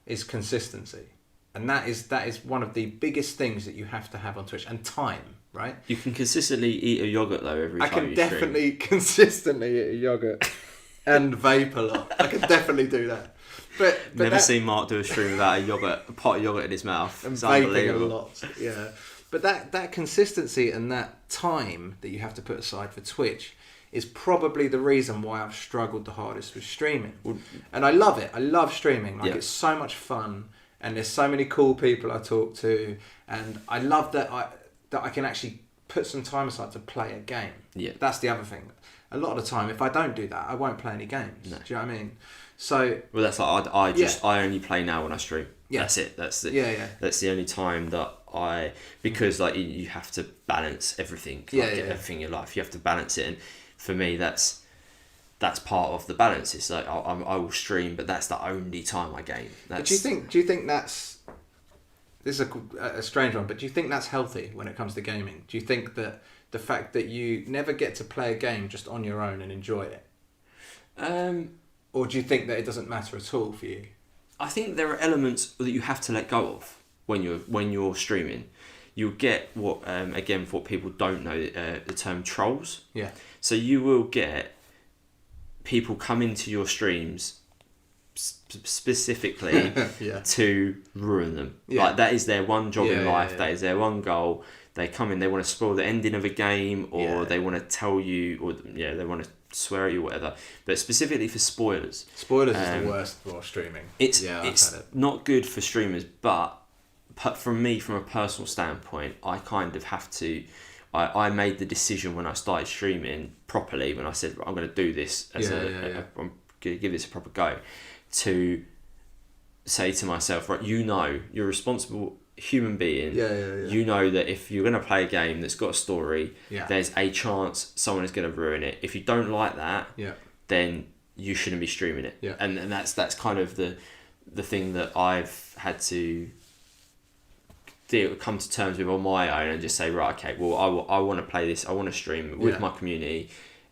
is consistency. And that is one of the biggest things that you have to have on Twitch, and time, right? You can consistently eat a yogurt though every time you stream. I can definitely consistently eat a yogurt and vape a lot. I can definitely do that. But never seen Mark do a stream without a pot of yogurt in his mouth. And it's vaping unbelievable. a lot. Yeah. But that consistency and that time that you have to put aside for Twitch is probably the reason why I've struggled the hardest with streaming. And I love it. I love streaming. Like, it's so much fun, and there's so many cool people I talk to, and I love that I can actually put some time aside to play a game. Yeah. That's the other thing. A lot of the time, if I don't do that, I won't play any games. No. Do you know what I mean? So, well, that's like I only play now when I stream. Yeah. That's it. That's the That's the only time that because like you have to balance everything. Everything in your life, you have to balance it, and for me, that's part of the balance. It's like I will stream, but that's the only time I game. But do you think that's, this is a strange one, but do you think that's healthy when it comes to gaming? Do you think that the fact that you never get to play a game just on your own and enjoy it, or do you think that it doesn't matter at all for you? I think there are elements that you have to let go of when you're streaming. You'll get what again, for what people don't know, the term trolls. Yeah. So you will get people come into your streams specifically to ruin them. Yeah. Like, that is their one job in life. That is their one goal. They come in, they want to spoil the ending of a game, or they want to tell you, or they want to swear at you, whatever. But specifically for spoilers. Spoilers is the worst for streaming. It's not good for streamers, but from a personal standpoint, I kind of have to. I made the decision when I started streaming properly, when I said I'm going to do this I'm going to give this a proper go, to say to myself, right, you're responsible human being, you know that if you're going to play a game that's got a story, there's a chance someone is going to ruin it. If you don't like that, then you shouldn't be streaming it. And that's kind of the thing that I've had to come to terms with on my own, and just say, right, okay, well, I want to play this, I want to stream with my community,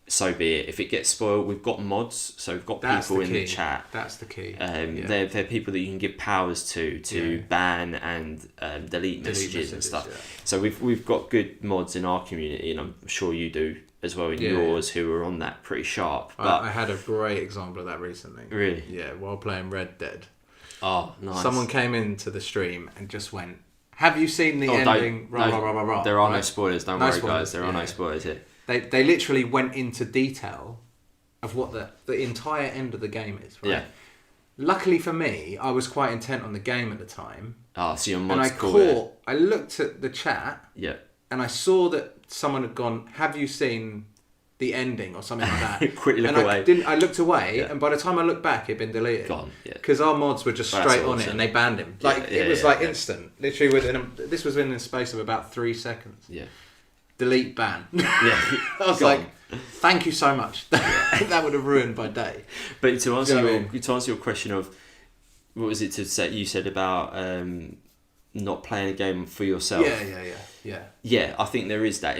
so be it. If it gets spoiled, we've got mods, so we've got people in the chat. That's the key. They're people that you can give powers to ban and delete messages and stuff. So we've got good mods in our community, and I'm sure you do as well in yours, who are on that pretty sharp. But I had a great example of that recently. Really? Yeah, while playing Red Dead. Oh, nice. Someone came into the stream and just went, "Have you seen the ending?" There are no spoilers. Don't worry, guys. There are no spoilers here. They literally went into detail of what the entire end of the game is. Right? Yeah. Luckily for me, I was quite intent on the game at the time. Oh, so your mods caught. I looked at the chat. Yeah. And I saw that someone had gone, "Have you seen the ending?" or something like that. Quickly look away. I looked away, and by the time I looked back, it'd been deleted. Gone. Yeah. Because our mods were just straight on it, and they banned him. It was instant. Literally this was within the space of about 3 seconds. Yeah. Delete, ban. Yeah. I was like, thank you so much. That would have ruined my day. But to answer your question of, what was it to say? You said about not playing a game for yourself. Yeah, I think there is that.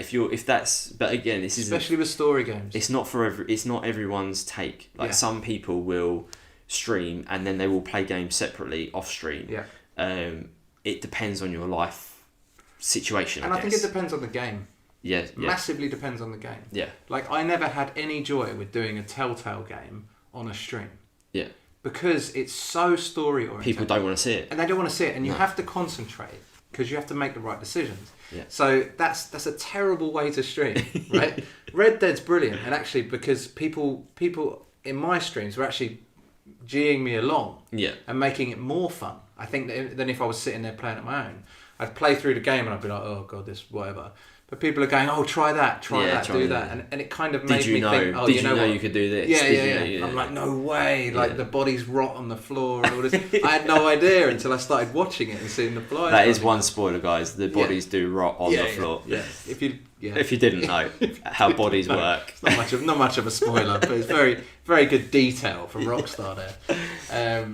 But again, this is especially with story games. It's not everyone's take. Like some people will stream and then they will play games separately off stream. Yeah. It depends on your life situation. And I think it depends on the game. Yeah. Massively depends on the game. Yeah. Like, I never had any joy with doing a Telltale game on a stream. Yeah. Because it's so story oriented. People don't want to see it. And they don't want to see it. And you have to concentrate because you have to make the right decisions. Yeah. So that's a terrible way to stream, right? Red Dead's brilliant. And actually, because people in my streams were actually G'ing me along. Yeah. And making it more fun. I think than if I was sitting there playing at my own. I'd play through the game and I'd be like, oh God, this, whatever. But people are going, oh, try that, do that. And it kind of made me think, oh, you know what? You could do this? Yeah. I'm like, no way. Like, the bodies rot on the floor and all this. I had no idea until I started watching it and seeing the flies. That is one spoiler, guys. The bodies do rot on the floor. Yeah. If you didn't know how bodies work. It's not much of a spoiler, but it's very, very good detail from Rockstar there.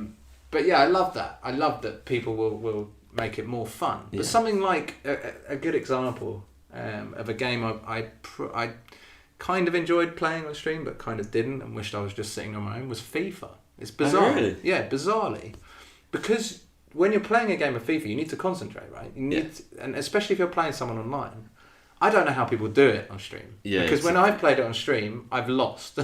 But yeah, I love that. I love that people will make it more fun. But something like a good example of a game I kind of enjoyed playing on stream, but kind of didn't, and wished I was just sitting on my own, was FIFA. It's bizarre. Oh, really? Yeah, bizarrely. Because when you're playing a game of FIFA, you need to concentrate, right? You need to, and especially if you're playing someone online. I don't know how people do it on stream. Yeah, because when I've played it on stream, I've lost.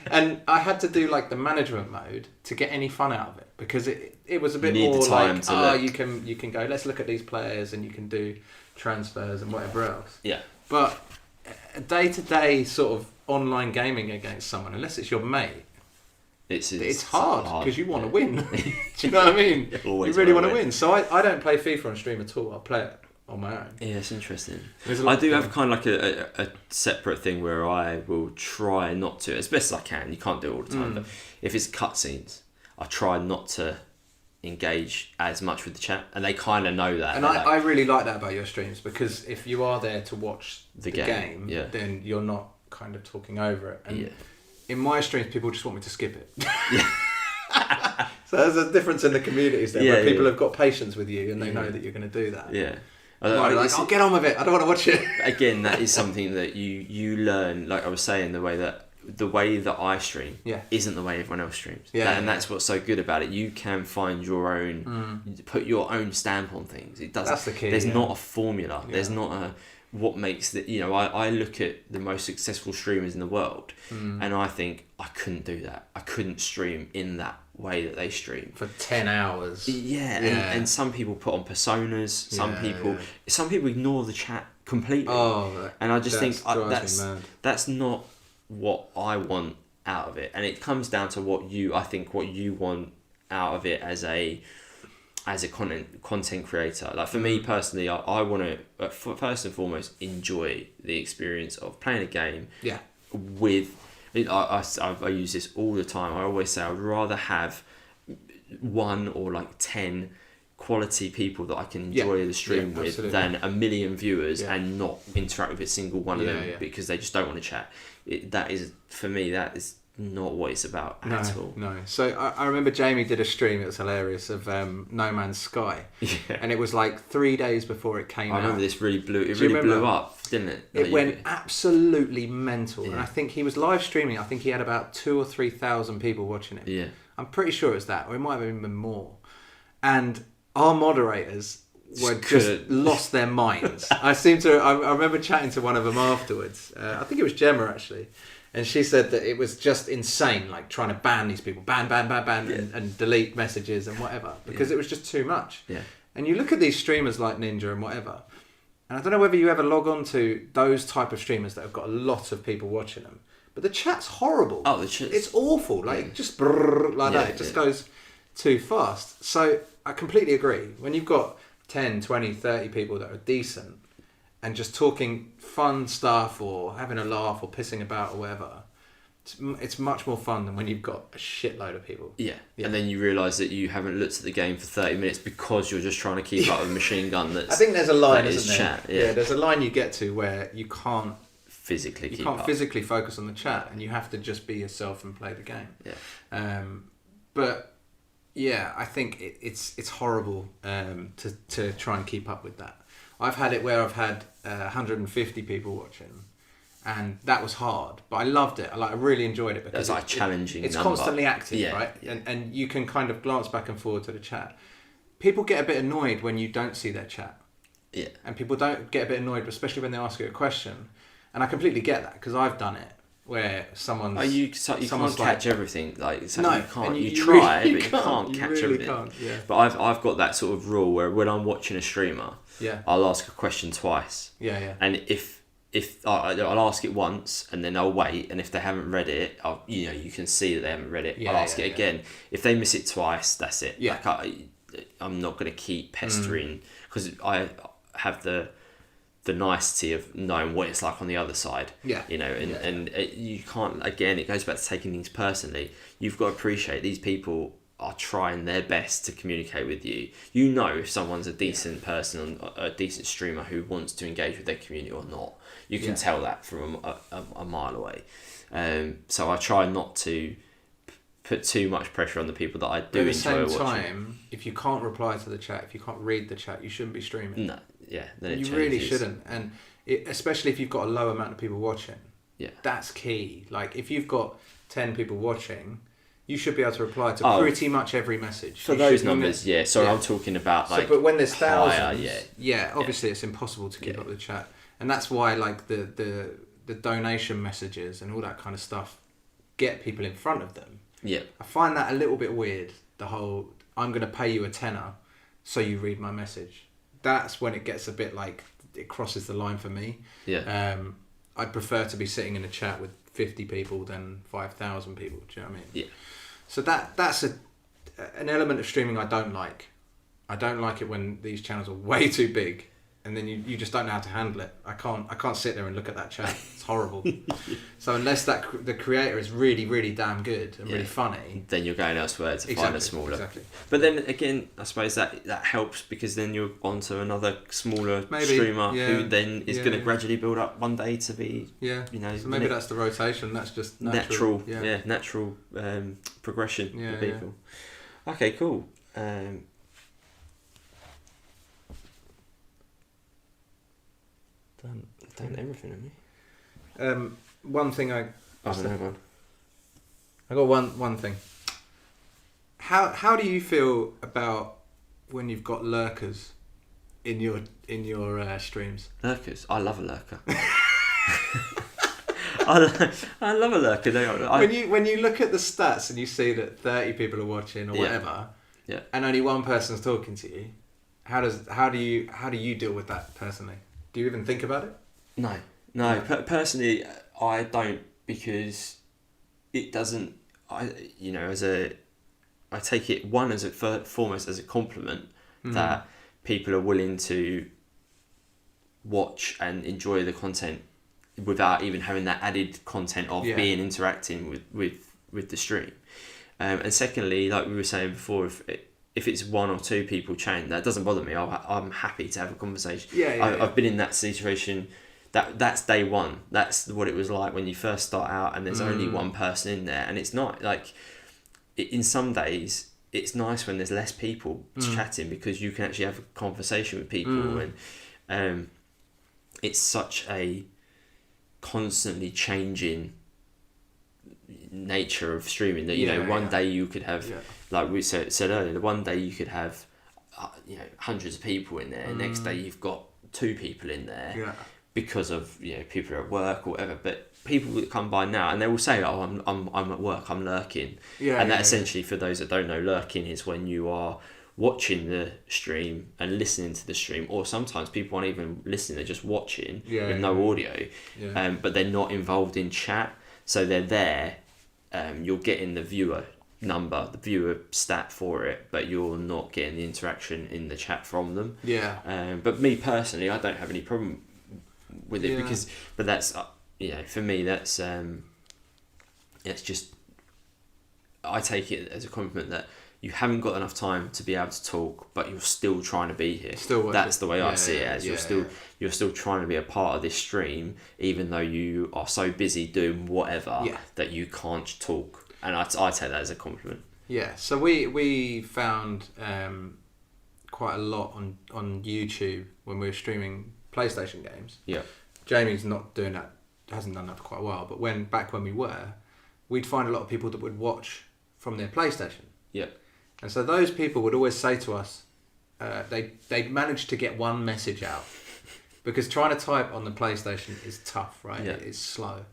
And I had to do like the management mode to get any fun out of it, because it was a bit more like, you can go, let's look at these players, and you can do transfers and whatever else. Yeah. But day-to-day sort of online gaming against someone, unless it's your mate, it's hard because you want to win. Do you know what I mean? You really want to win. So I don't play FIFA on stream at all. I play it on my own. Yeah, it's interesting. I do have kind of like a separate thing where I will try not to, as best as I can. You can't do it all the time. But if it's cutscenes, I try not to engage as much with the chat, and they kind of know that. And I really like that about your streams, because if you are there to watch the game, then you're not kind of talking over it. And in my streams, people just want me to skip it. So there's a difference in the communities there, where people have got patience with you and they know that you're going to do that. Yeah. Like, I'll get on with it. I don't want to watch it. Again, that is something that you learn. Like I was saying, the way that I stream isn't the way everyone else streams. And that's what's so good about it. You can find your own, put your own stamp on things. It doesn't. That's the key. There's not a formula. There's not what makes the. I look at the most successful streamers in the world, and I think I couldn't do that. I couldn't stream in that way that they stream for 10 hours. And some people put on personas. Some people ignore the chat completely. And I just think that's not what I want out of it, and it comes down to what you want out of it as a content creator. Like for me personally, I want to first and foremost enjoy the experience of playing a game with. I use this all the time. I always say I'd rather have 1 or like 10 quality people that I can enjoy the stream with than a million viewers and not interact with a single one of them because they just don't want to chat. That is, for me, that is not what it's about at all. No. So I remember Jamie did a stream, it was hilarious, of No Man's Sky. And it was like 3 days before it came out. I remember this really blew up, didn't it? It went absolutely mental. And I think he was live streaming. I think he had about 2,000 or 3,000 people watching it. Yeah. I'm pretty sure it was that, or it might have even been more. And our moderators were just lost their minds. I remember chatting to one of them afterwards. I think it was Gemma, actually. And she said that it was just insane, like trying to ban these people, ban, and delete messages and whatever, because it was just too much. Yeah. And you look at these streamers like Ninja and whatever, and I don't know whether you ever log on to those type of streamers that have got a lot of people watching them, but the chat's horrible. Oh, the chat. It's awful. Like, just brrr, like that. It just goes too fast. So I completely agree. When you've got 10, 20, 30 people that are decent, and just talking fun stuff or having a laugh or pissing about or whatever, it's much more fun than when you've got a shitload of people. Yeah. And then you realise that you haven't looked at the game for 30 minutes because you're just trying to keep up with a machine gun that's... I think there's a line, isn't there? Chat. Yeah, there's a line you get to where you can't physically focus on the chat, and you have to just be yourself and play the game. Yeah. But yeah, I think it's horrible to try and keep up with that. I've had it where I've had 150 people watching, and that was hard, but I loved it. I really enjoyed it because it's like challenging. It's constantly active, right? Yeah. And you can kind of glance back and forward to the chat. People get a bit annoyed when you don't see their chat. Yeah. And people don't get a bit annoyed, especially when they ask you a question. And I completely get that because I've done it where someone's... you can't catch everything. Like, so no, you can't. You really, try, but you can't catch really everything. Can't, yeah. But I've got that sort of rule where when I'm watching a streamer, I'll ask a question twice. Yeah. And if I'll ask it once and then I'll wait, and if they haven't read it, you can see that they haven't read it. I'll ask it again. If they miss it twice, that's it. Yeah. Like I'm not going to keep pestering because I have the nicety of knowing what it's like on the other side. Yeah. And you can't, again, it goes back to taking things personally. You've got to appreciate these people are trying their best to communicate with you. You know if someone's a decent person, a decent streamer who wants to engage with their community or not. You can tell that from a mile away. So I try not to put too much pressure on the people that I do enjoy watching. At the same time, if you can't reply to the chat, if you can't read the chat, you shouldn't be streaming. No, yeah. Then you really shouldn't. And especially if you've got a low amount of people watching. Yeah. That's key. Like, if you've got 10 people watching, you should be able to reply to pretty much every message. For those numbers, I'm talking about like... but when there's thousands, higher, obviously it's impossible to keep up with the chat. And that's why like the donation messages and all that kind of stuff get people in front of them. Yeah. I find that a little bit weird, the whole, I'm going to pay you a tenner so you read my message. That's when it gets a bit like, it crosses the line for me. Yeah. I'd prefer to be sitting in a chat with 50 people than 5,000 people. Do you know what I mean? Yeah. So that's an element of streaming I don't like. I don't like it when these channels are way too big, and then you just don't know how to handle it. I can't sit there and look at that chat. It's horrible. So unless the creator is really, really damn good and really funny, then you're going elsewhere to find a smaller. Exactly. But then again, I suppose that helps because then you're onto another smaller streamer who then is going to gradually build up one day to be So maybe that's the rotation. That's just natural. Natural progression for people. Okay, cool. Done everything on me. One thing I got one thing. How do you feel about when you've got lurkers in your streams? Lurkers, I love a lurker. I love a lurker. When you look at the stats and you see that 30 people are watching or whatever, and only one person's talking to you, how do you deal with that personally? Do you even think about it? No. Personally, I don't, because it doesn't. I take it foremost as a compliment that people are willing to watch and enjoy the content without even having that added content of interacting with the stream. And secondly, like we were saying before, if it's one or two people chatting, that doesn't bother me. I'm happy to have a conversation. I've been in that situation. That's day one. That's what it was like when you first start out, and there's only one person in there, and it's not like. In some days, it's nice when there's less people chatting, because you can actually have a conversation with people, and it's such a constantly changing nature of streaming that one day you could have like we said earlier, one day you could have hundreds of people in there, next day you've got 2 people in there because of people are at work or whatever. But people that come by now and they will say, oh, I'm at work, I'm lurking, and that essentially, for those that don't know, lurking is when you are watching the stream and listening to the stream, or sometimes people aren't even listening, they're just watching with no audio, but they're not involved in chat, so they're there. You're getting the viewer number, the viewer stat for it, but you're not getting the interaction in the chat from them. But me personally, I don't have any problem with it, because but that's for me, that's it's just, I take it as a compliment that you haven't got enough time to be able to talk, but you're still trying to be here. That's the way I see it, as you're still trying to be a part of this stream, even though you are so busy doing whatever that you can't talk. And I take that as a compliment. Yeah, so we found quite a lot on YouTube when we were streaming PlayStation games. Jamie's not doing that, hasn't done that for quite a while, but back when we were, we'd find a lot of people that would watch from their PlayStation. And so those people would always say to us, they'd managed to get one message out, because trying to type on the PlayStation is tough, right? It's slow,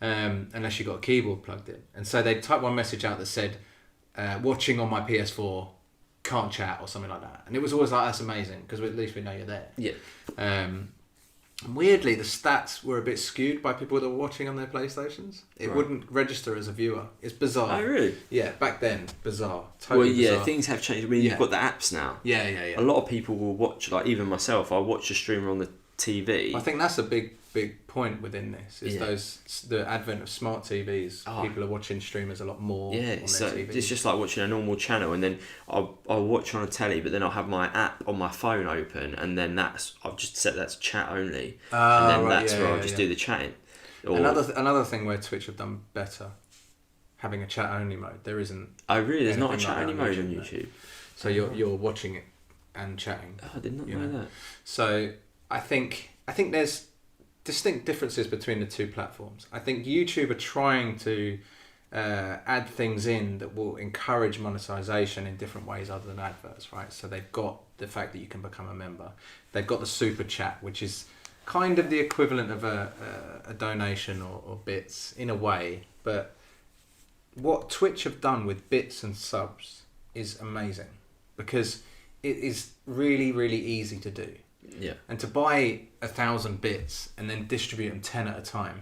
unless you got a keyboard plugged in. And so they'd type one message out that said, watching on my PS4, can't chat, or something like that. And it was always like, that's amazing, because at least we know you're there. Weirdly, the stats were a bit skewed by people that were watching on their PlayStations. It wouldn't register as a viewer. It's bizarre. Oh, really? Yeah, back then, bizarre. Totally bizarre. Things have changed. I mean, you've got the apps now. Yeah. A lot of people will watch, like even myself, I watch a streamer on the TV. I think that's a big point within this, is the advent of smart TVs. People are watching streamers a lot more on their TV. It's just like watching a normal channel, and then I'll watch on a telly, but then I'll have my app on my phone open, and then I've just set that to chat only, and then that's where I'll just do the chatting. Or, another thing where Twitch have done better, having a chat only mode. There isn't. Oh really? There's not a chat only mode on YouTube. So you're watching it and chatting. Oh, I did not know that. So I think there's distinct differences between the two platforms. I think YouTube are trying to add things in that will encourage monetization in different ways other than adverts, right? So they've got the fact that you can become a member. They've got the super chat, which is kind of the equivalent of a donation or bits in a way. But what Twitch have done with bits and subs is amazing, because it is really, really easy to do. And to buy 1,000 bits and then distribute them 10 at a time.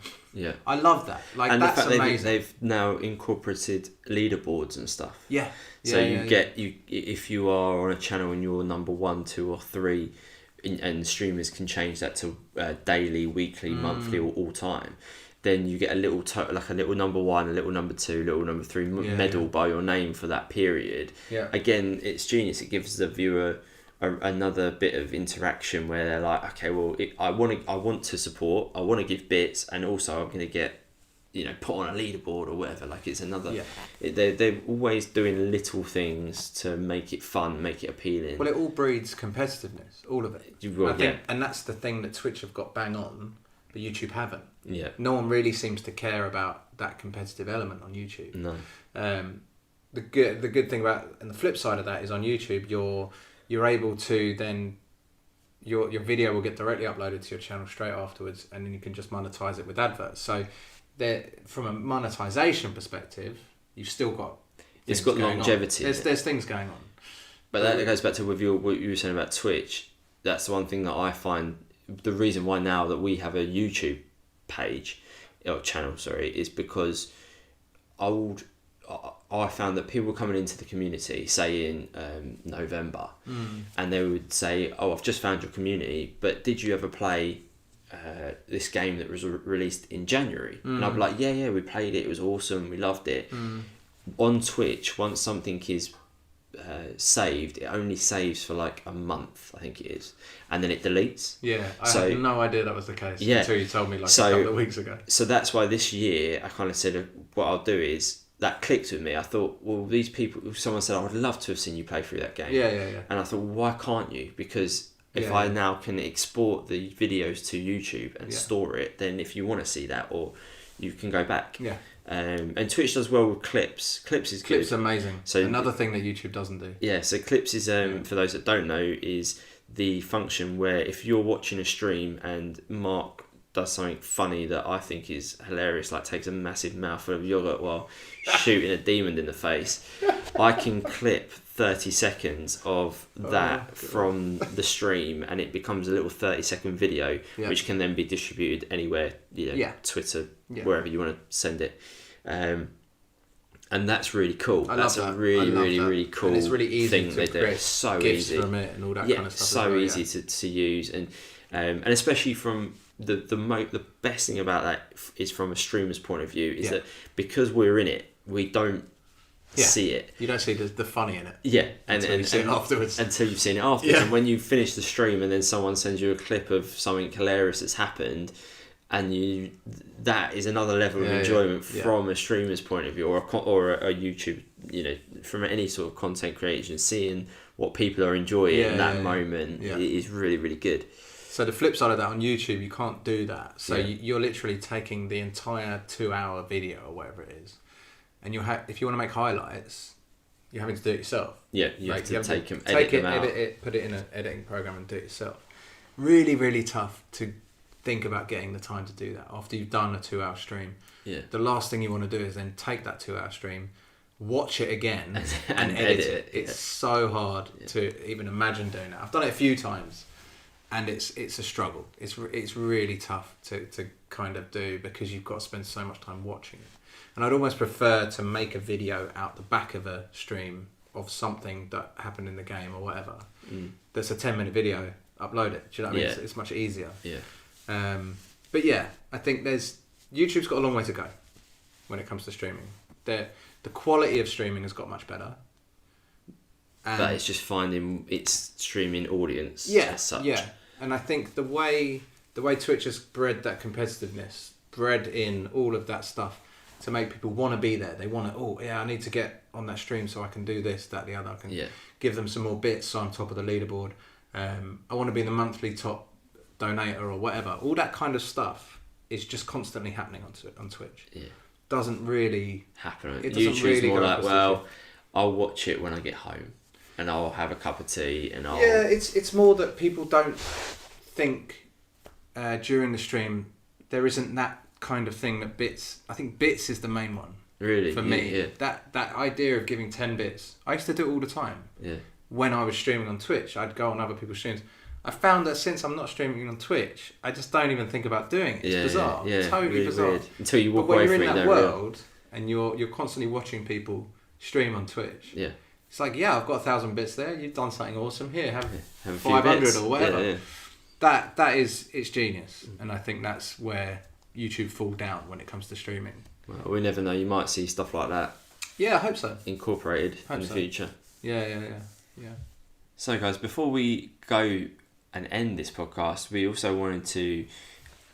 I love that. And that's the fact amazing. They've now incorporated leaderboards and stuff. So you get if you are on a channel and you're number 1, 2, or 3, and streamers can change that to daily, weekly, monthly, or all time. Then you get a little like a little number 1, a little number 2, little number 3 medal by your name for that period. Again, it's genius. It gives the viewer another bit of interaction where they're like, okay, well, I want to support, I want to give bits, and also I'm going to get, put on a leaderboard or whatever. Like, it's another. They're always doing little things to make it fun, make it appealing. Well, it all breeds competitiveness, all of it. I think, and that's the thing that Twitch have got bang on, but YouTube haven't. No one really seems to care about that competitive element on YouTube. No. The good thing about, and the flip side of that is, on YouTube you're able to then your video will get directly uploaded to your channel straight afterwards, and then you can just monetize it with adverts. So from a monetization perspective, you've still got longevity. There's things going on. But that goes back to what you were saying about Twitch. That's the one thing that I find, the reason why now that we have a YouTube page or channel, is because I found that people were coming into the community, say in November, and they would say, "Oh, I've just found your community, but did you ever play this game that was released in January?" And I'd be like, "Yeah, we played it. It was awesome. We loved it." On Twitch, once something is saved, it only saves for like a month, I think it is, and then it deletes. Yeah, I had no idea that was the case until you told me like a couple of weeks ago. So that's why this year I kind of said what I'll do is, that clicked with me. I thought, well, these people, someone said, I would love to have seen you play through that game. Yeah. And I thought, why can't you? Because if I now can export the videos to YouTube and store it, then if you want to see that, or you can go back. Yeah. And Twitch does well with clips. Clips is good. Clips amazing. So another thing that YouTube doesn't do. Yeah, so clips is, for those that don't know, is the function where if you're watching a stream and Mark does something funny that I think is hilarious, like takes a massive mouthful of yogurt while shooting a demon in the face, I can clip 30 seconds of that from the stream, and it becomes a little 30-second video, which can then be distributed anywhere, Twitter, wherever you want to send it. And that's really cool. That's a really cool and it's really easy thing they do. It's so easy from it and all that kind of stuff. So easy to use, and especially from the best thing about that is from a streamer's point of view is that because we're in it, we don't see it. You don't see the funny in it. Yeah, until you see it afterwards. Until you've seen it afterwards, and when you finish the stream and then someone sends you a clip of something hilarious that's happened, and that is another level of enjoyment from a streamer's point of view, or a YouTube, from any sort of content creation, seeing what people are enjoying in that moment is really, really good. So the flip side of that, on YouTube, you can't do that. So you're literally taking the entire 2-hour video or whatever it is, and if you want to make highlights, you're having to do it yourself. Yeah, you have to edit them out. Edit it, put it in an editing program and do it yourself. Really, really tough to think about getting the time to do that after you've done a 2-hour stream. Yeah. The last thing you want to do is then take that 2-hour stream, watch it again, and edit it. It's so hard to even imagine doing that. I've done it a few times, and it's a struggle. It's really tough to kind of do, because you've got to spend so much time watching it. And I'd almost prefer to make a video out the back of a stream of something that happened in the game or whatever. That's a 10-minute video. Upload it. Do you know what I mean? It's much easier. Yeah. But yeah, I think YouTube's got a long way to go when it comes to streaming. The quality of streaming has got much better. But it's just finding its streaming audience as such. Yeah, and I think the way Twitch has bred that competitiveness, bred in all of that stuff to make people want to be there. They want to, I need to get on that stream so I can do this, that, the other. I can give them some more bits so I'm top of the leaderboard. I want to be the monthly top donator or whatever. All that kind of stuff is just constantly happening on Twitch. Yeah, doesn't really happen. It doesn't YouTube's really more go like, I'll watch it when I get home, and I'll have a cup of tea, and I'll... Yeah, it's more that people don't think during the stream there isn't that kind of thing that bits. I think bits is the main one. Really? For me, that idea of giving 10 bits. I used to do it all the time. Yeah. When I was streaming on Twitch, I'd go on other people's streams. I found that since I'm not streaming on Twitch, I just don't even think about doing it. It's bizarre. Yeah, totally really bizarre. weird. Until you walk away from it. But when you're in that world and you're constantly watching people stream on Twitch, it's like, I've got 1,000 bits there. You've done something awesome. Here, have 500 or whatever. Yeah. It's genius, and I think that's where YouTube fall down when it comes to streaming. Well, we never know. You might see stuff like that. Yeah, I hope so. Incorporated in the future. Yeah. So, guys, before we go and end this podcast, we also wanted to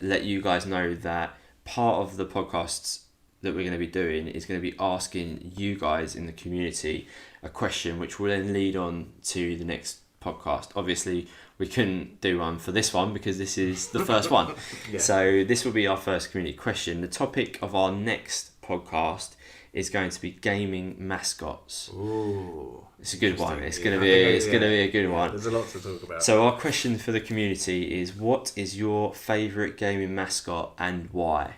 let you guys know that part of the podcasts that we're going to be doing is going to be asking you guys in the community a question, which will then lead on to the next podcast. Obviously, we couldn't do one for this one because this is the first one. So this will be our first community question. The topic of our next podcast is going to be gaming mascots. Ooh, it's a good one. It's going to be a good one. There's a lot to talk about. So our question for the community is: what is your favourite gaming mascot and why?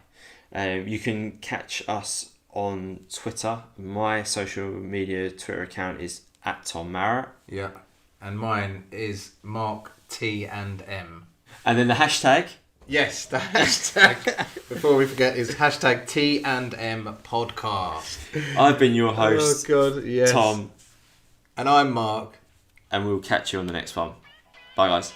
You can catch us on Twitter. My social media Twitter account is @TomMarrett. Yeah. And mine is Mark T and M. And then the hashtag? Yes, the hashtag, before we forget, is hashtag T and M podcast. I've been your host, Tom. And I'm Mark. And we'll catch you on the next one. Bye, guys.